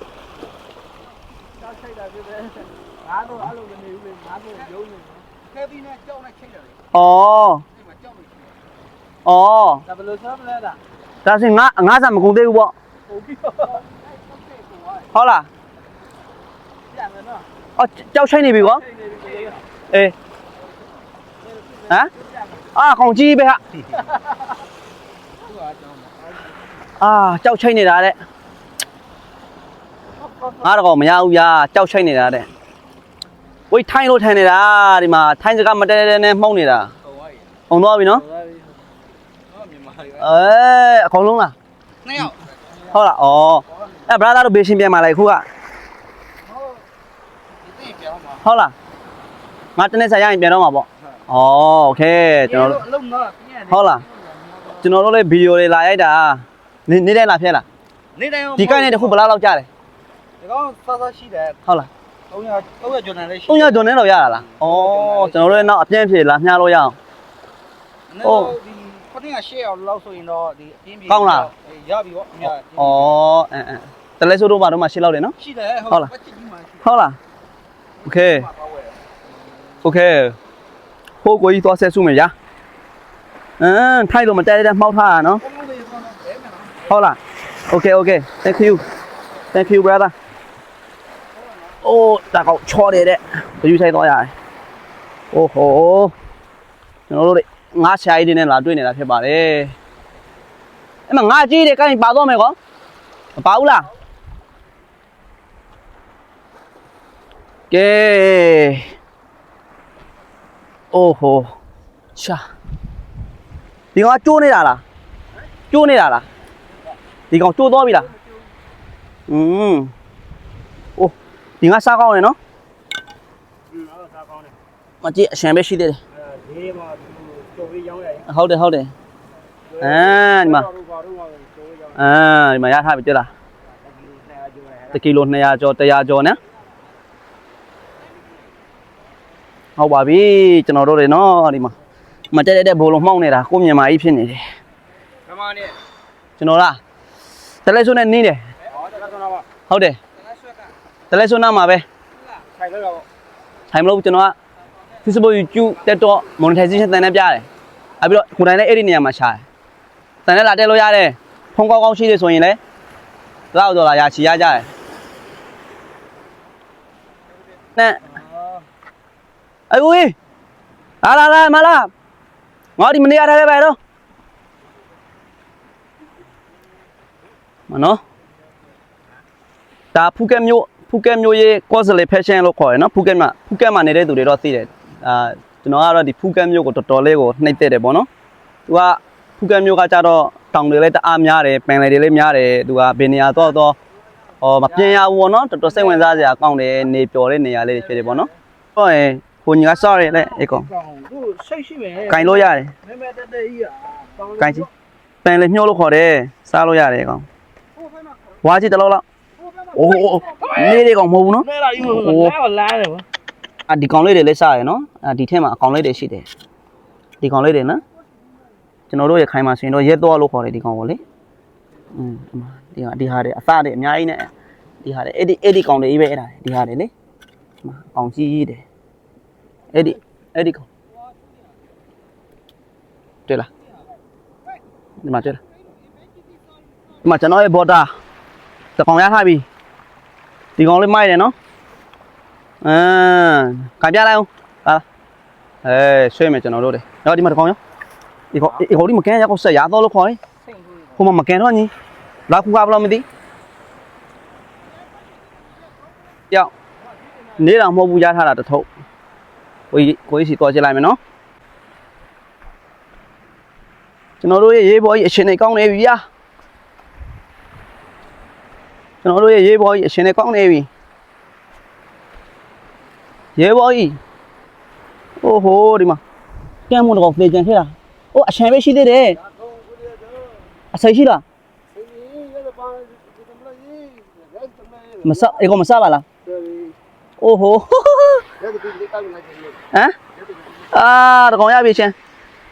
Speaker 3: ငါတို့အဲ့လိုမနေဘူးလေငါတို့ရုံးနေခဲပြီးနဲ့ကြောက်နဲ့ချိတ်တယ်လေ
Speaker 4: ဩ
Speaker 3: ဒီမှာကြောက်နေ
Speaker 4: ဩ
Speaker 3: ဒါဘယ်လိုဆောမလဲတာ
Speaker 4: ဒါဆိုငါစားမကုန်သေးဘူးပေါ့
Speaker 3: ပုံပြီး
Speaker 4: ဟုတ်လား
Speaker 3: ပြန်မယ်နော်
Speaker 4: အော်ကြောက်ချိတ်နေပြီကွာ
Speaker 3: ချိတ်နေပြီ
Speaker 4: အေးဟမ်အာကောင်ကြီးပဲဟာအာကြောက်ချိတ်နေတာတဲ့ငါတော့မရဘူးဗျာကြောက်ချိတ်နေတာတဲ့ဝိတ်ထိုင်းလို့ထိုင်နေတာဒီမှာထိုင်းစကားမတဲတဲနဲ့မှုန်းနေတာ
Speaker 3: ပုံသွားပြီ
Speaker 4: ပုံသွားပြီနော်
Speaker 3: ဟုတ်မြန်မာတွေ
Speaker 4: အကုန်လုံးလား
Speaker 3: နှစ်ယောက်
Speaker 4: ဟုတ်လားဩအဲ့ brother တို့ဘေးရှင်ပြန်มาလိုက်ခုက
Speaker 3: ဟုတ်ဒီပြောင်းမှာ
Speaker 4: ဟုတ်လားငါတနေ့ဆက်ရရင်ပြန်တော့မှာပေါ့ဩโอเคကျွန်တော်တို့
Speaker 3: အလုံးတော့ပြည့်
Speaker 4: ဟုတ်လားကျွန်တော်တို့လည်းဗီဒီယိုတွေလာရိုက်တာနေ့တိုင်းလာဖြတ်လား
Speaker 3: နေတိုင်း
Speaker 4: ဒီကိုင်းနဲ့တခုဘယ်လောက်ကြာလဲ
Speaker 3: ဒီကောင်ဆောဆောရှိတယ်
Speaker 4: ဟုတ်လား
Speaker 3: 300ကျော်နေလေးရှိ
Speaker 4: 300ကျော်နဲ့တော့ရတာလားဩကျွန်တော်တို့လည်းနောက်အပြင်းဖြေလာမျှလို့ရအောင်
Speaker 3: ဒီခုနကရှေ့အောင်လောက်ဆိုရင်တော့ဒီအင်းပြေရပြီပေါ့အများ
Speaker 4: ဩတလဲဆိုတော့ဘာတော့မှရှင်းလောက်တယ်နော်
Speaker 3: ရှိတယ်ဟုတ်လားပတ်ကြည့်ပြီးမှရှိ
Speaker 4: ဟုတ်လားโอเคโอเคဟိုကိုကြီးသွားဆက်စုမယ်ညာထိုက်လို့မတဲတဲ့မှောက်ထားတာနော်
Speaker 3: ပုံလို့ရတော့ဘယ်မှာ
Speaker 4: ဟုတ်လားโอเค thank you brother အိုးတာကောက်ချောတယ်တဲ့ဘယ်ယူဆိုင်သွားရတယ်အိုးဟိုကျွန်တော်တို့ငါးဆရာကြီးတွေနဲ့လာတွေ့နေတာဖြစ်ပါတယ်အဲ့မှာငါးကြီးတွေကိုင်းပါတော့မယ်ကောမပါဘူးလားကဲအိုးဟိုရှာဒီကောင်ကျိုးနေတာလားကျိုးနေတာလားဒီကောင်ကျိုးသွားပြီလားအိုးဒီငါစားကောင်းတယ်နော်
Speaker 3: ဟုတ်စားကောင်းတယ်
Speaker 4: မကြည့်အရှင်ပဲရှိသေးတယ်
Speaker 3: ဒီမှာကျော်ပြီးရောင်းရတယ်
Speaker 4: ဟုတ်တယ်ဒီမှာဒီမှာရထားပြီတွေ့လား1ကီလို200ကျော်100ကျော်နဲ့ဟုတ်ပါပြီကျွန်တော်တို့တွေနော်ဒီမှာမတက်တဲ့ဘိုးလုံးမှောက်နေတာကိုမြင်မာကြီးဖြစ်နေတယ်
Speaker 3: ဓမ္မနဲ့
Speaker 4: ကျွန်တော်လားတလဲဆိုနဲ့နင်းတယ်
Speaker 3: ဟောတကယ်တော့ပါ
Speaker 4: ဟုတ်တယ်
Speaker 3: တလက်ဆွဲက
Speaker 4: တလဲဆိုနားမှာပဲ
Speaker 3: ထိုင်လို့တော့
Speaker 4: ထိုင်မလို့ကျွန်တော်က Facebook YouTube TikTok monetization တန်နဲ့ပြတယ်အဲ့ပြီးတော့ကိုယ်တိုင်လည်းအဲ့ဒီနေရာမှာရှာတယ်တန်နဲ့လာတက်လို့ရတယ်ဖုန်းကောင်းကောင်းရှိတယ်ဆိုရင်လည်းလောက်တော့လာရချီရကြတယ်နဲ့哎喂，来มาละငါဒီမနေရထားခဲ့ပါတော့မနော်ဒါဖူးကက်မြို့ရဲ့ Cosplay Fashion လို့ခေါ်ရနော်ဖူးကက်မှာနေတဲ့သူတွေတော့သိတယ်ကျွန်တော်ကတော့ဒီဖူးကက်မြို့ကိုတော်တော်လေးကိုနှိမ့်သက်တယ်ပေါ့နော်သူကဖူးကက်မြို့ကကြတော့တောင်တွေလည်းတအားများတယ်ပင်လယ်တွေလည်းများတယ်သူကဘယ်နေရာတော့မပြင်းရဘူးပေါ့နော်တော်တော်စိတ်ဝင်စားစရာကောင်းတယ်နေပျော်တဲ့နေရာလေးဖြစ်တယ်ပေါ့နော်ဟုတ်ရင်ကိုညီကစောရဲလေအေကောင်
Speaker 3: သူစိတ်ရှိမယ်
Speaker 4: ကင်လို့ရတယ်
Speaker 3: မဲမဲတက်တက်ကြီးอ่ะ
Speaker 4: ကင်ကြီးပင်လေညှို့လို့ခေါ်တယ်စားလို့ရတယ်ကောင်ဝါကြီးတလုံးလောက်အိုးနေကောင်မဟုတ်ဘူးနော်
Speaker 3: မဲလာယူလာလာတယ်ဗော
Speaker 4: ဒီကောင်လေးတွေလည်းစားရနော်ဒီထဲမှာအကောင်လေးတွေရှိတယ်ဒီကောင်လေးတွေနော်ကျွန်တော်တို့ရခိုင်မှာဆိုရင်တော့ရဲတော့လို့ခေါ်တယ်ဒီကောင်ကိုလေဒီဟာတွေအစတွေအများကြီးနဲ့ဒီဟာတွေအဲ့ဒီကောင်တွေကြီးပဲအဲ့ဒါဒီဟာတွေလေကောင်ကြီးတယ်အဲ့ဒီ အဲ့ဒီကောင်တွေ့လားဒီမှာတွေ့လားဒီမှာကျွန်တော်ရဲ့ဘော်တာတကောင်ရထားပြီဒီကောင်လေးမိုက်တယ်နော်ကပြလိုက်အောင်ဟာဆွဲမယ်ကျွန်တော်တို့တယ်တော့ဒီမှာတကောင်ရောဒီကောင်ဒီမကန်ရကောဆက်ရတော့လို့ခေါ်ရင်ဟိုမှာမကန်တော့ညီလာခုကဘယ်လိုမသိကြောက်နေတော့မဟုတ်ဘူးရထားတာတထုပ်ကိုကြီးစီတော့ကြည့်လိုက်မယ်နော်ကျွန်တော်တို့ရဲ့ရေးပေါ်ကြီးအရှင်နေကောင်းနေပြီဗျာကျွန်တော်တို့ရဲ့ရေးပေါ်ကြီးအရှင်နေကောင်းနေပြီရေးပေါ်ကြီးအိုးဟိုဒီမှာကဲမွန်တော့ဖေးကြံခဲ့တာအိုးအရှင်ပဲရှိသေးတယ်အဆိုင်ရှိလားမစအေကောမစပါလားအိုးဟိုဟမ်တကောင်ရပြီရှင်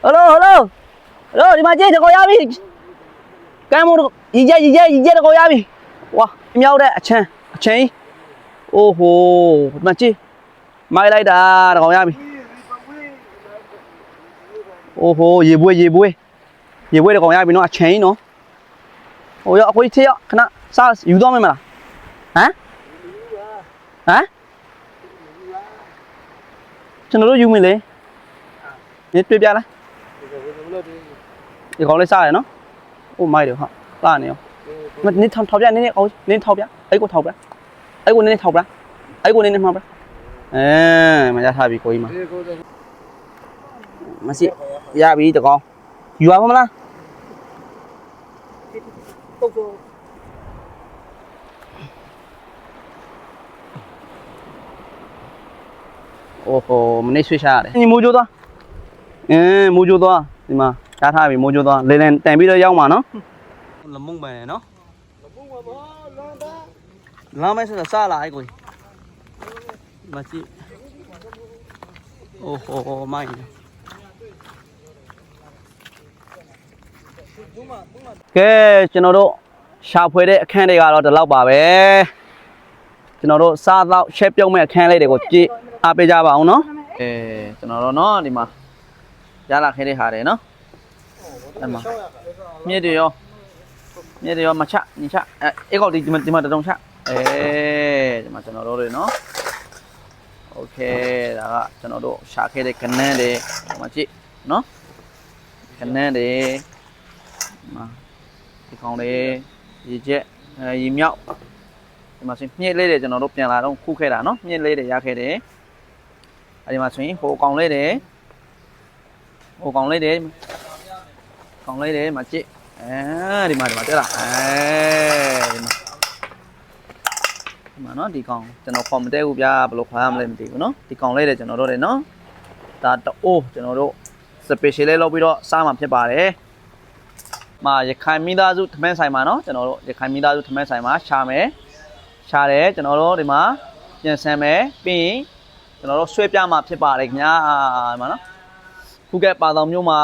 Speaker 4: ဟယ်လိုဒီမှာကြည့်တကောင်ရပြီကဲမွန်ရီကျတကောင်ရပြီဝါမြောက်တဲ့အချင်းအိုးဟိုဒီမှာကြည့်မိုက်လိုက်တာတကောင်ရပြီအိုးဟိုရေပွေးတကောင်ရပြီနော်အချင်းနော်ဟိုရအခွေးသေးရခဏစားယူတော့မယ်မလားဟမ်ကျွန်တော်တို့ယူမယ်လေနေတွေ့ပြလားဒီကောင်လေးစားရနော်အိုးမိုက်တယ်ဟာလာနေရောနင်းထောက်ပြနင်းထောက်ပြအဲ့ကိုထောက်ပြအဲ့ကိုနင်းထောက်ပြအဲ့ကိုနင်းမှာပြမရထားပြီကိုကြီးမှာမရှိရပြီတကောင်ယူရမလားโอ้โหမနေဆွေးရှာရတယ်ညီမိုးကျိုးသွားမိုးကျိုးသွားဒီမှာရှားထားပြီမိုးကျိုးသွားလေလန်တန်ပြီးတော့ရောက်မှာနော်လမုံပဲနော်လမ်းမဲဆက်စားလာအဲ့ကိုမကြည့်โอ้โหမိုင်းကဲကျွန်တော်တို့ရှာဖွေတဲ့အခန်းတွေကတော့ဒီလောက်ပါပဲကျွန်တော်တို့စားတော့ရှက်ပြုံးမဲ့အခန်းလေးတွေကိုကြည့်အားပေးကြပါအောင်နော်ကျွန်တော်တို့နော်ဒီမှာရလာခဲ့တဲ့ဟာတွေနော်အဲ့မှာမြစ်တွေရောမချညချအဲ့ကောဒီမှာတတုံချဒီမှာကျွန်တော်တို့တွေနော်โอเคဒါကကျွန်တော်တို့ရှာခဲ့တဲ့ကနန်းတွေဒီမှာကြည့်နော်ကနန်းတွေမှာဒီကောင်လေးရေချက်ရေမြောက်ဒီမှာဆိုမြစ်လေးတွေကျွန်တော်တို့ပြန်လာတော့ခုခဲ့တာနော်မြစ်လေးတွေရခဲ့တယ်အဲဒီမှာဆိုရင်ဟိုကောင်လေးတွေမှာကြည့်ဒီမှာတက်လာဒီမှာနော်ဒီကောင်ကျွန်တော်ခေါ်မတဲဘူးဗျာဘယ်လိုခေါ်ရမလဲမသိဘူးနော်ဒီကောင်လေးတွေကျွန်တော်တို့တွေနော်ဒါတိုးကျွန်တော်တို့ special လေးလုပ်ပြီးတော့စားမှာဖြစ်ပါတယ်မှာရခိုင်မိသားစုထမင်းဆိုင်မှာနော်ကျွန်တော်တို့ရခိုင်မိသားစုထမင်းဆိုင်မှာရှာတယ်ကျွန်တော်တို့ဒီမှာပြန်ဆန်မယ်ပြီးရင်ကျွန်တော်တို့ဆွဲပြမှာဖြစ်ပါတယ်ခင်ဗျာဒီမှာနော်ခုကပါတောင်မျိုးမှာ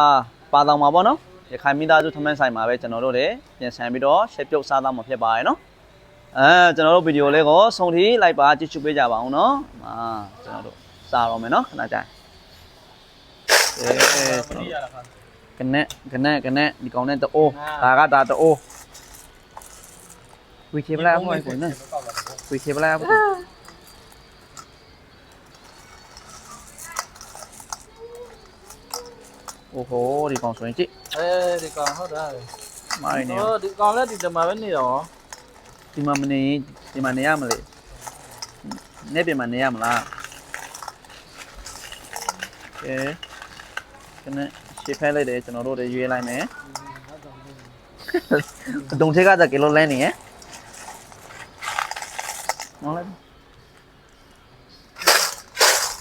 Speaker 4: ပေါ့နော်ရခိုင်မိသားစုထမင်းဆိုင်မှာပဲကျွန်တော်တို့တွေပြန်ဆန်ပြီးတော့ရှက်ပြုတ်စားတော့မှာဖြစ်ပါတယ်နော်ကျွန်တော်တို့ဗီဒီယိုလေးကိုဆုံးထိလိုက်ပါကြည့်ရှုပေးကြပါအောင်နော်ကျွန်တော်တို့စားတော့မယ်နော်ခဏကြာကနက်ဒီကောင်နဲ့တိုးဒါကဒါတိုးဝီချေပလာအဖိုးကိုနော်ဝီချေပလာအဖိုးโอ้โหဒီကောင်ဆိုရင်ကြည့်
Speaker 3: ဒီကောင်ဟုတ်တာ
Speaker 4: မိုင်းနေ
Speaker 3: ဒီကောင်လည်းဒီမှာပဲနေတော့
Speaker 4: ဒီမှာမနေဒီမှာနေရမလဲနေပြင်မှာနေရမလားကဲရှေ့ဖက်လိုက်တယ်ကျွန်တော်တို့တွေရွေးလိုက်မယ်တုံချက်ကကီလိုလဲနေရနော်လဲ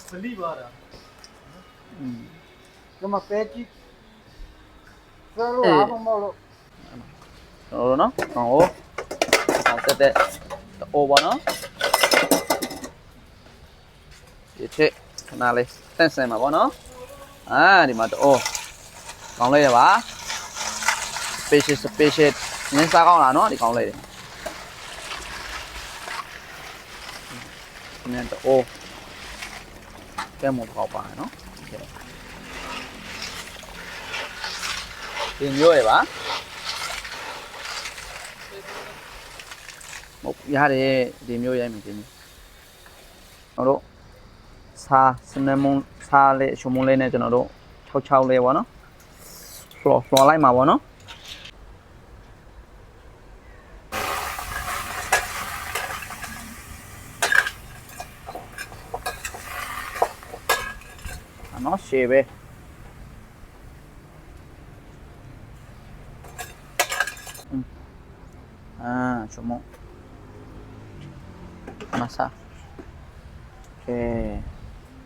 Speaker 3: ပလီပါတာကမပဲကြည့်ဆရာတို့အားမလို့
Speaker 4: ကျွန်တော်တို့နော်အောင်တက်တိုးပါနော်ဒီချက်ခဏလေးတန့်ဆင်မှာပေါ့နော်ဒီမှာတိုးကောင်းလိုက်ရပါ special နင်းစားကောင်းလားနော်ဒီကောင်းလိုက်တယ်နင်းတိုးကဲမပေါ့ပါနော်
Speaker 1: ဒီမျိုးရပါဟုတ်ရတယ်ဒီမျိုးရိုက်မယ်ဒီမျိုးတို့စားစနမုံစားလေးရှုံမုံလေးနဲ့ကျွန်တော်တို့6လေးပေါ့နော်floor လိုက်မှာပေါ့နော်နော်ရှေ့ပဲရှုံမုံမဆာโอเค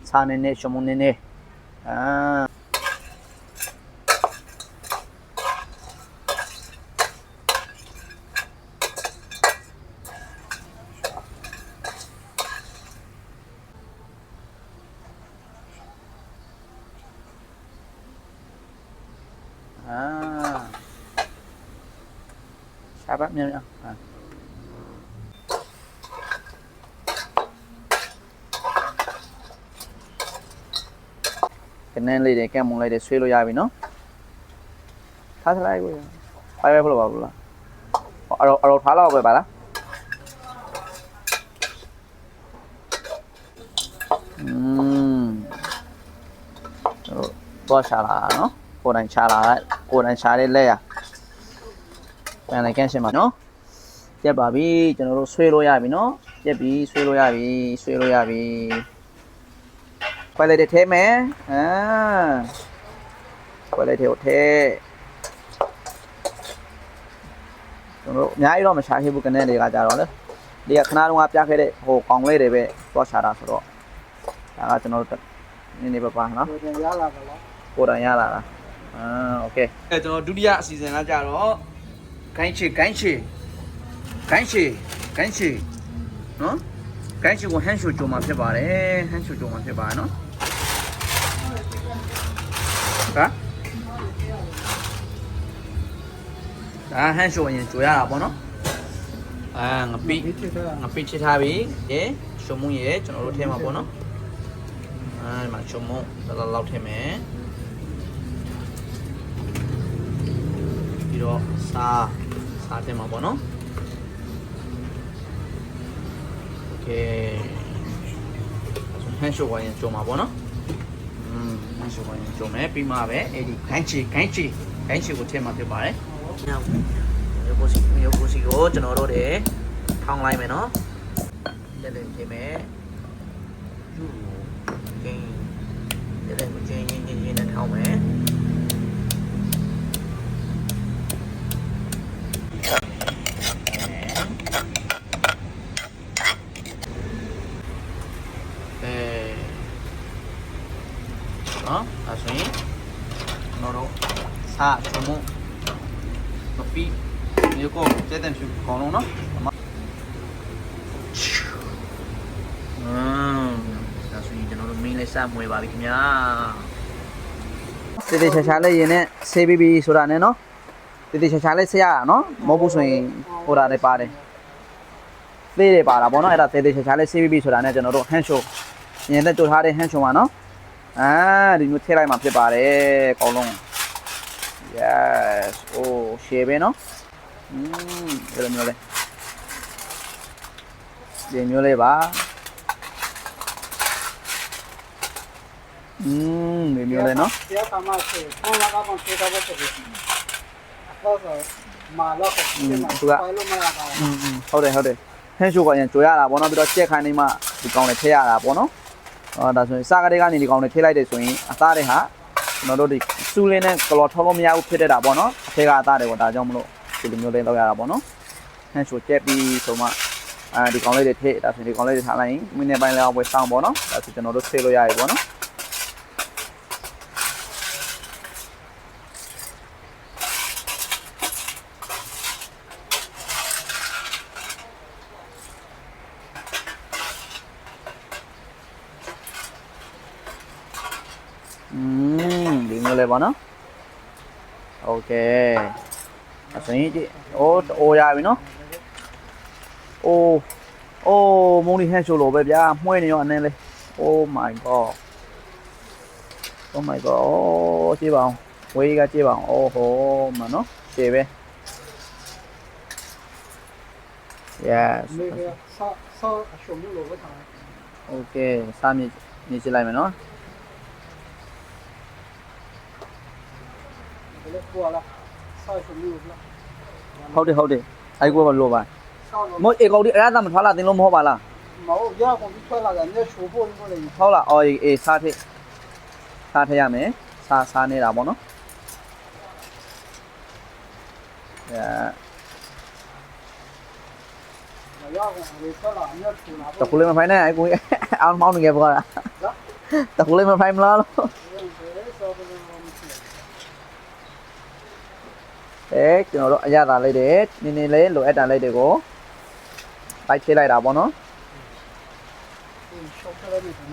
Speaker 1: စားနေနေရှုံမုံနေနေရှာပါမြန်မြန်ကနေလေးတွေကဲမုံလေးတွေဆွေးလို့ရပြီနော်ထားလိုက်ကိုပဲဖလို့ပါဘူးလားအရောထားလောက်ပဲပါလားတော့ရှာလာနော်ကိုယ်တိုင်ရှာလာကိုယ်တိုင်ရှာလေးလဲရပြန်လိုက်ကန်ရှင်းပါနော်ပြက်ပါပြီကျွန်တော်တို့ဆွေးလို့ရပြီနော်ပြက်ပြီဆွေးလို့ရပြီဆွေးလို့ရပြီခွဲလိုက်တဲ့ထဲမယ်ခွဲလိုက်တဲ့ထဲကျွန်တော်တို့အများကြီးတော့မရှာခဲ့ဘူးကနေတွေကကြတော့လေဒီကခဏတုန်းကပြခဲ့တဲ့ဟိုកောင်လေးတွေပဲတော့ရှာတာဆိုတော့ဒါကကျွန်တော်တို့နည်းနည်းပါနော်ကိုယ်တိုင်ရလာတာလားကိုယ်တိုင်ရလာတာโอเคကျွန်တော်ဒုတိယအစီအစဉ်ကကြတော့ဂိုင်းချေနော်ဂိုင်းချေကိုဟန်ရှိုကြုံမှာဖြစ်ပါတယ်ဟန်ရှိုကြုံမှာဖြစ်ပါနော်ဒါဟန်ရှိုရင်ကြွရတာပေါ့နော်ငပိချစ်ထားပြီရှုံမုံရေကျွန်တော်တို့ထဲမှာပေါ့နော်ဒီမှာရှုံမုံလောက်ထည့်မယ်ပြီးတော့စားတင်မှာပေါ့နော်โอเคဟန်ရှိုဝိုင်းကြုံမှာပေါ့နော်ဟန်ရှိုဝိုင်းကြုံမယ်ပြီးမှပဲအဲ့ဒီဂိုင်းချီကိုထည့်မှာဖြစ်ပါတယ်ရုပ်ကိုစီကိုကျွန်တော်တို့တွေထောင်းလိုက်မယ်နော်တက်တယ်ပြင်မယ်ယူကင်းတက်တယ်ကျင်းနဲ့ထောင်းမယ်နော်ဒါဆိုရင်ကျွန်တော်တို့စားချုံမမပီမျိုးကိုတက်တယ်ဖြူကောင်းလုံးနော်ဒါဆိုရင်ကျွန်တော်တို့မင်းလေးစမွေပါပြီခင်ဗျာတေးသေးချာချာလေးရင်နဲ့ဆေးပြီးပြီဆိုတာနဲ့နော်တေးသေးချာချာလေးဆေးရတာနော်မဟုတ်ဘူးဆိုရင်ဟိုတာတွေပါတယ်သေးတွေပါတာပေါ့နော်အဲ့ဒါတေးသေးချာချာလေးဆေးပြီးပြီဆိုတာနဲ့ကျွန်တော်တို့ဟန်ရှိုရင်သက်ကြိုထားတဲ့ဟန်ရှိုပါနော်ဒီမျိုးထည့်လိုက်မှဖြစ်ပါတယ်အကောင်လုံး yes အိုးရှယ်ပဲနော်ဒီလိုမျိုးလေးပါဒီမျိုးလေးနော်
Speaker 3: တရားကမှဆေးခေါင်းလာကောင်ဆေးတော့ပဲဖြစ်အခုဆိုမာလောက်က
Speaker 1: သူကဟုတ်တယ်ဟန်ရှိုကရင်ကြွရတာပေါ့နော်ပြီးတော့ကြက်ခိုင်းနေမှဒီကောင်လေးထည့်ရတာပေါ့နော်ဒါဆိုရင်စကားတွေကနေဒီကောင်တွေထိလိုက်တယ်ဆိုရင်အသားတွေဟာကျွန်တော်တို့ဒီစူးလင်းနဲ့ကလော်ထောလို့မရဘူးဖြစ်တတ်တာပေါ့နော်အထက်ကအသားတွေပေါ့ဒါကြောင့်မလို့ဒီလိုမျိုးလေးလောက်ရတာပေါ့နော်ဟန်ချိုကျက်ပြီးဆိုမှဒီကောင်လေးတွေထိဒါဆိုရင်ဒီကောင်လေးတွေထားလိုက်ရင်မိနစ်ပိုင်းလောက်ပဲစောင့်ပေါ့နော်ဒါဆိုကျွန်တော်တို့ဆေးလို့ရပြီပေါ့နော်ဒီမျိုးလေးပေါ့နော်โอเคအစင်းကြီးအိုးရပြီနော်အိုးမုံလေးဟန်ရှို့လို့ပဲဗျာမှွဲနေရောအနေလေး Oh my god Oh my god ကြည့်ပါအောင်ဝေးကကြည့်ပါအောင်အိုးဟိုမနော်ရှေ့ပဲ yes
Speaker 3: 那个烧小木萝卜汤，
Speaker 1: okay စားမြည်ကြည့်လိုက်မယ်နော်
Speaker 3: 给它过了，烧小木萝卜，
Speaker 1: ဟုတ်တယ်အဲ့ကိုပဲလို့ပါ
Speaker 3: 烧了
Speaker 1: မဟုတ်အေကောင်ဒီအဲ့ဒါမထွက်လာတင်လို့မဟုတ်ပါလား
Speaker 3: 毛要我们出来了，人家厨房过来，
Speaker 1: ဟုတ်လားအော်အေးစားထည့်ရမယ်စားနေတာပေါ့နော်အဲ
Speaker 3: 我要我们出来，人家厨拿
Speaker 1: တခုလေးမဖိုင်နဲ့အဲ့ကိုအောင်မောင်းနေကြပါလားတခုလေးမဖိုင်မလားလို့ကျွန်တော်တို့အရသာလေးတွေနင်းနေလေးလိုအပ်တာလေးတွေကိုလိုက်切လိုက်တာပေါ့နော်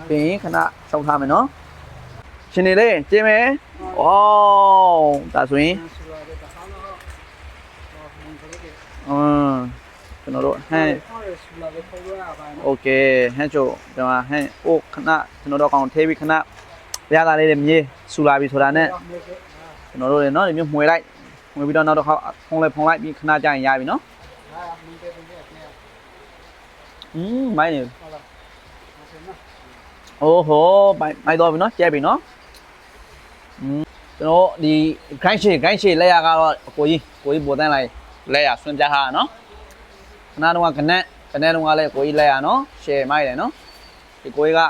Speaker 1: ပြီးရင်ခဏရှောက်ထားမယ်နော်ရှင်နေလေးကျင်းမယ်ဝေါဒါဆိုရင်ကျွန်တော်တို့ဟန်โอเคဟန်ချိုကျွန်တော်ဟန်အိုခဏကျွန်တော်တို့ကောင်သေးပြီးခဏရတာလေးတွေမြေဆူလာပြီဆိုတာနဲ့ကျွန်တော်တို့လည်းနော်ဒီမျိုးမှွေလိုက်မှွေပြီးတော့နောက်တစ်ခါဖုံးလိုက်ပြီးခဏကြာရင်ရပြီနော်မိုင်းနေโอ้โหမိုင်းတော့ပြီနော်ကျဲပြီနော်ကျွန်တော်ဒီဂိုင်းရှေလက်ရကတော့ကိုကြီးပေါ်တန်းလိုက်လက်ရဆွန့်ပြထားတာနော်ခဏတော့ကနက်တော့ကလည်းကိုကြီးလက်ရနော်ရှယ်မိုက်တယ်နော်ဒီကိုကြီးက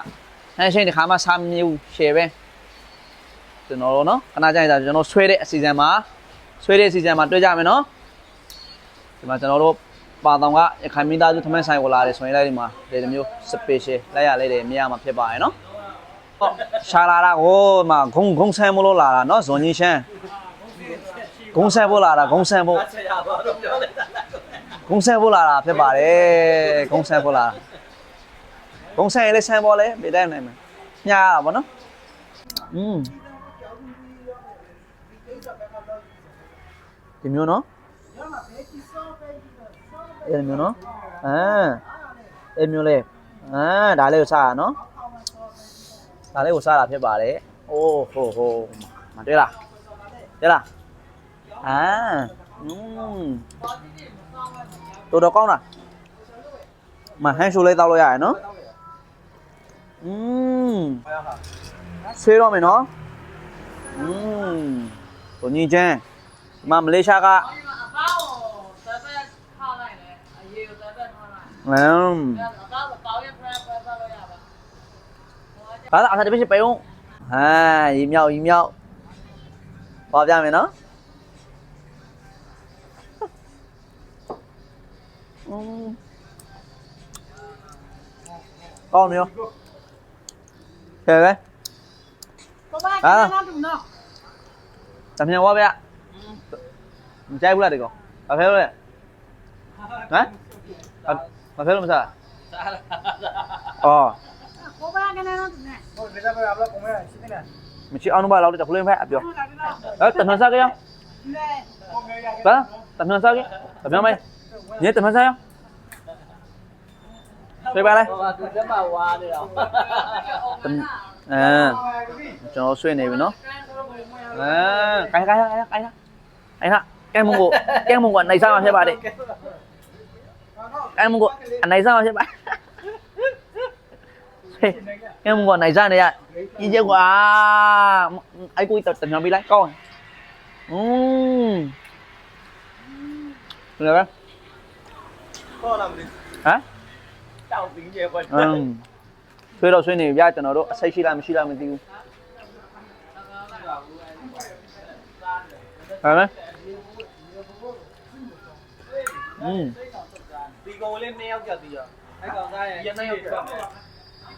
Speaker 1: ဟန်ရှိန်ဒီခါမှစားမမြူရှယ်ပဲကျွန်တော်တို့နော်ခဏကြာရင်ကျွန်တော်ဆွဲတဲ့အစီအစဉ်မှာတွေ့ကြမယ်နော်ဒီမှာကျွန်တော်တို့ပါတောင်ကရခိုင်မိသားစုထမင်းဆိုင်ကိုလာတယ်ဆိုရင်လည်းဒီမှာဒီမျိုး special လက်ရလေးတွေမြင်ရမှာဖြစ်ပါတယ်နော်ရှာလာတာကိုမှဂုံဆန်းမလို့လာတာနော်ဇွန်ကြီးရှမ်းဂုံဆန်းဖို့လာတာဂုံဆန်းဖို့လာတာဖြစ်ပါတယ်ဂုံဆန်းဖို့လာတာဂုံဆန်းလေးဆန်းဖို့လေပြတဲ့နိုင်မှာညားတာဗောနော်ဒီမျိုးနော်အဲ့မျိုးနော်အဲ့မျိုးလေဒါလေးကိုစားရနော်ဒါလေးကိုစားတာဖြစ်ပါတယ်အိုးဟိုမတွေ့လားတော်ကောင်းလားမဟန်ရှိုးလေးတောက်လို့ရရနော်ဆေးတော့မယ်နော်ကိုညီချမ်းမလေးရှားကဘာသာအားတပြည့်ပဲအောင်ရီမြောက်ပါပြမယ်နော်ကောင်းမျိုးကဲပဲတမန်ဝါဗျမကြိုက်ဘူးလားဒီကောင်ဘာဖဲလို့လဲဘာဖဲလို့မစားအော်မချီအောင်ဘာလောက်တခုလေးဖဲအပြောတမန်စားကြရဘာတမန်စားကြတမန်မဲညတမန်စားရပြေးပါလေကျွန်တော်ဆွေးနေပြီနော်ကိုင်းကဲမုံကိုနိုင်စားမှာဖြစ်ပါတယ်ကဲမုံကိုနိုင်စားမှာဖြစ်ပါကဲမုံကိုနိုင်စားနေရကြီးကျကွာအဲ့ကိုတညောပြီးလိုက်ကောင်းဘယ်လဲကောလာမလို့ဟမ်တောက်ပင်းကျပဲဆွေးတော့ဆွေးနေပြကျွန်တော်တို့အစိတ်ရှိလားမရှိလားမသိဘူးဟမ်
Speaker 3: ဒီကောင်လေး2ယောက်ကြပြီရောအဲ့ကောင်သားရဲ့2ယောက်ကြ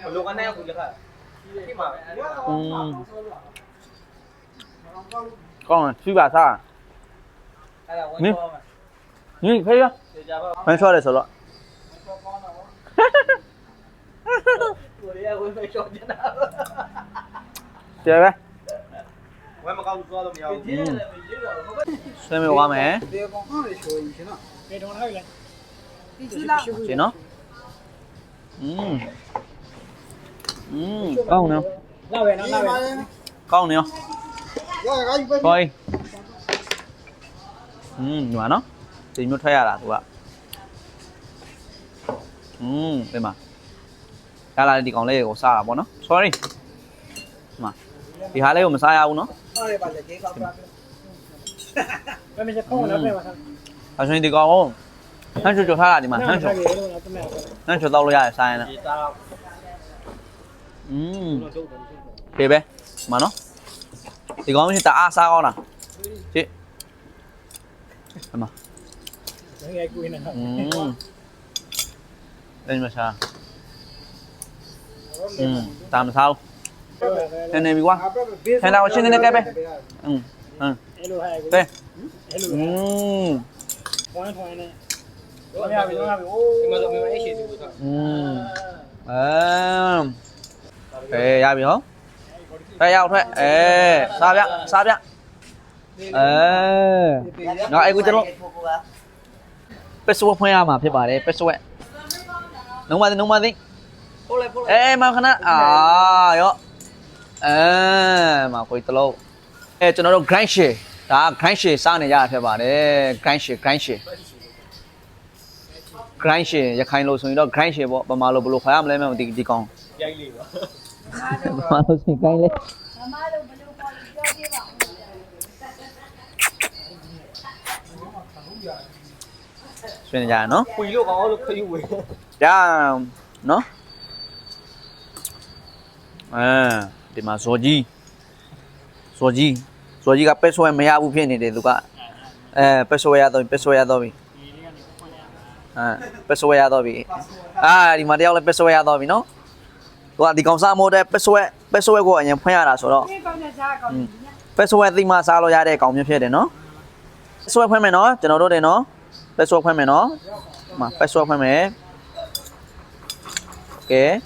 Speaker 3: ဘလို့က2ယောက်ကိုလက်ခါဒီမှာ
Speaker 1: ကောင်းဆွေးပါစား
Speaker 3: အဲ့ဒါဝင်တော့
Speaker 1: 你可以啊，蛮帅的，说了。接呗。
Speaker 3: 我也没搞错都没有。
Speaker 1: 水没挖没？行喏。高呢？
Speaker 2: ကောင်းနေရောကိုင်းဒီမှာနော်ဒီမျိုးထွက်ရတာသူကဒီမှာရလာတဲ့ဒီကောင်လေးကိုစားတာပေါ့နော် sorry ဒီမှာဒီဟာလေးကိုမစားရဘူးနော်
Speaker 3: ဟုတ်ပါလေကျေးကောင်းပါဘယ်မှာချက်ဖုန်းလည်းပဲပါ
Speaker 2: အရှင်ဒီကောင်ကိုဟန်ချိုချိုထားတာဒီမှာဟန်ချိုတောက်လို့ရတယ်စားရင်လည်းပြေပဲဒီမှာနော်ဒီကောင်ကြီးတအားစားကောင်းတာကြည့်ဒီမှာ
Speaker 3: ငယ်ကွေးနေတာ
Speaker 2: đây mà sao tạm sao này này bị quá hay nào trên đây cái bé đây ê ra bị không đây ao thôi ê sao vậy nó ai cũng chân luôn peso phải mà phải bảo đấy peso ấy đúng mà đi ê mà khana à yo mà quay talo ê cho nó đâu grind shit đã grind shit sang này ra phải bảo đấy grind shit ya khai lô xuống đó grind shit bộ mà lô bự phải làm lên mà đi con mà lô xuống grind lên xuyên ra nó
Speaker 3: quỳ lúc có lúc thấy quỳ
Speaker 2: ra nó để mà soji gặp peso em ya bu phiền này để tụi cả peso ya thôi peso ya thôi đi mà đeo lên peso ya thôi nó tụi đi công sa mua đây peso của anh em phải ra số đó peso thì mà sao lo ra đây cộng như thế để nó peso phải mày nó cho nó đôi đây nó peso phải mày nó mà peso phải mày cái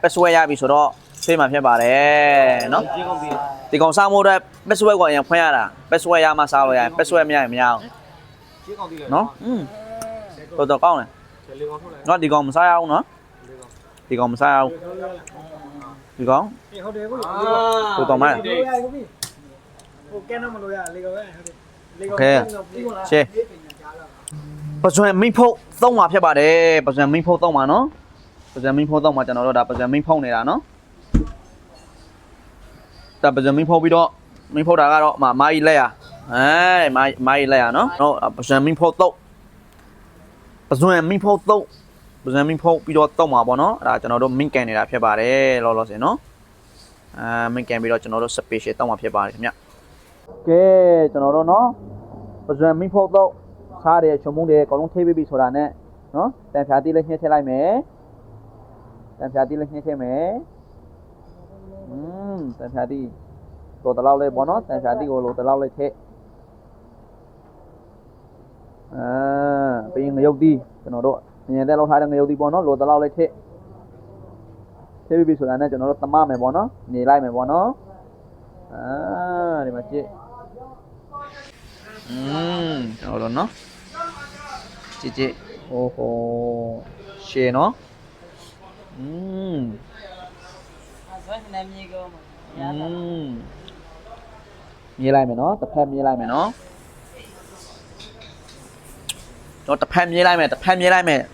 Speaker 2: peso ya bị số đó thế mà phải bảo đấy nó thì còn sao mua đây peso gọi nhà khoe à peso ya mà sao rồi à peso em nhà nó tôi con này nó thì còn sao nữa thì còn sao thì có tôi còn mai ok chị bây giờ mình phụ tông mà phải bảo đấy bây giờ mình phụ tông mà nó bây giờ mình phụ tông mà cho nó đã bây giờ mình phụ này là nó ta bây giờ mình phụ video mình phụ đã đó mà mai lấy à mai lấy à nó bây giờ mình phụ tông bây giờ mình phụ tông bây giờ mình phụ video tông mà bọn nó đã cho nó đó mình kèn này là phải bảo đấy lo sẽ nó mình kèn video cho nó đó special tông mà phải bảo đấy nhá ok cho nó đó nó bây giờ mình phụ tông xa để cho mong để có lúc thấy bị sổ đàn này nó tem phá tí lên như thế này mẹ tem phá tí lên như thế mẹ tem phá tí đồ tao lau lên bỏ nó tem phá tí đồ tao lau lên thế bây giờ người yêu đi cho nó độ nhà đây lau hai người yêu đi bỏ nó đồ tao lau lên thế thế bị sổ đàn này cho nó tama mày bỏ nó nhảy lại mày bỏ nó để mà chị rồi nó chị ô xe nó như lại mày nó tập hem như lại mày nó tập hem như lại mày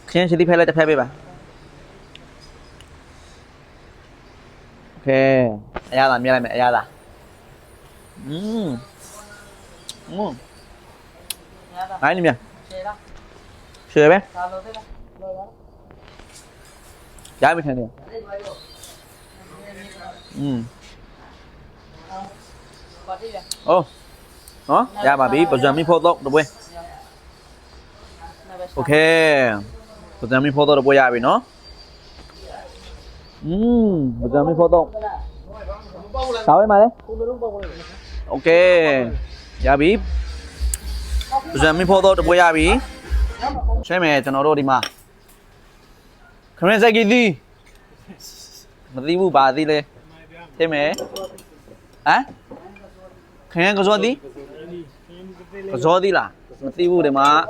Speaker 2: khiến chị đi phê lại tập hem đi bà ok ra làm như lại mẹ ra là đấy đi mẹ chơi bé trái bên này ô đó ra bà bí bây giờ mình photo được quên ok bây giờ mình photo được quên ra vì nó bây giờ mình photo sao ấy mà đấy ok ra bí bây giờ mình photo được quên ra bí xem mẹ cho nó đôi đi mà không nên dạy cái gì mà đi bu bà đi lên thế mẹ á không nên có gió đi có gió đi là mà đi bu để mà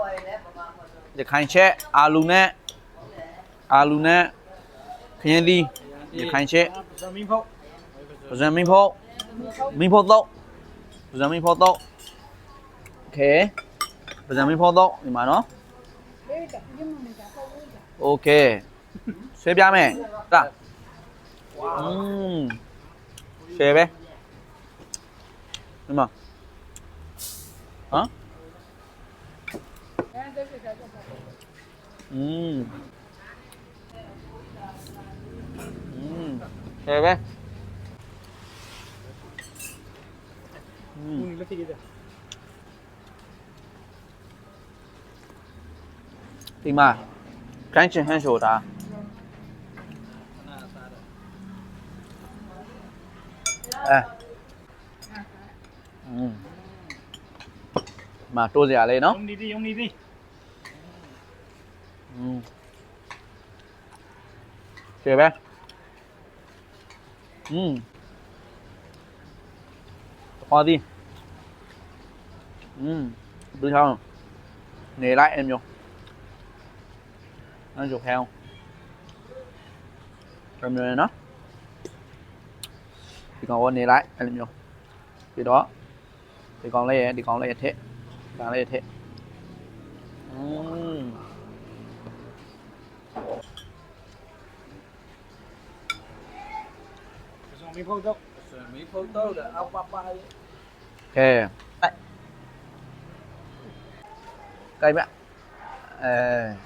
Speaker 2: để khai chế alu nè không nên đi để khai chế ပဇံမင်းဖို့တော့ပဇံမင်းဖို့တော့โอเคပဇံမင်းဖို့တော့ဒီမှာနော်โอเคဆွဲပြမယ်တာရှယ်ပဲဒီမှာဟမ်ရှယ်ပဲဒီမှာကန်ချင်ဟန်ဆိုတာมาတိုးစရာလေးနော်
Speaker 3: ယုံနေသည်
Speaker 2: ရှယ်ပဲဟောဒီဘယ်ဆောင်နေလိုက်အမျိုးအဲ့ကြခဲအောင်အမျိုးနော်ဒီကောင်ကနေလိုက်အဲ့လိုမျိုးပြီးတော့ဒီကောင်လေးရဲ့ထက်ကောင်လေးရဲ့ထက်
Speaker 3: မင်းဖို့တော့အောက်ပါပါ
Speaker 2: ကဲကြိုက်ပါ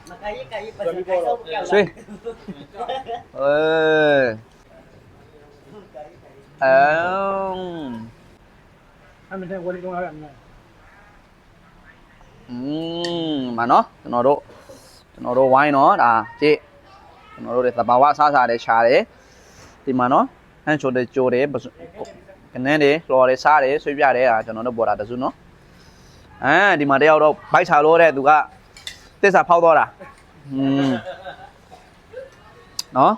Speaker 5: မကကြီးပတ်စံကိုက်ကြောက်
Speaker 2: ဆွေး
Speaker 3: အမတဲ့ဝလေးတော့ရမယ်
Speaker 2: မှာနော်ကျွန်တော်တို့ဝိုင်းနော်ဒါကြည့်ကျွန်တော်တို့တွေသဘာဝစားစားတယ်ရှားတယ်ဒီမှာနော်ဟန်ချိုတယ်ကြိုတယ်ကနေတယ်လော်တယ်စားတယ်ဆွေးပြတယ်ဒါကျွန်တော်တို့ပေါ်တာတစုနော်ဒီမှာတယောက်တော့ဘိုက်ချလို့တဲ့သူကတစ္ဆာဖောက်တော့တာနော်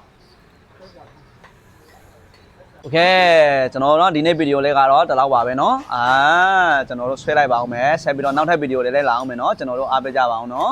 Speaker 2: โอเคကျွန်တော်တို့ဒီနေ့ဗီဒီယိုလေးကတော့ဒီလောက်ပါပဲเนาะကျွန်တော်တို့ဆွဲလိုက်ပါအောင်မယ်ဆက်ပြီးတော့နောက်ထပ်ဗီဒီယိုလေးလည်းလာအောင်မယ်เนาะကျွန်တော်တို့အားပေးကြပါအောင်เนาะ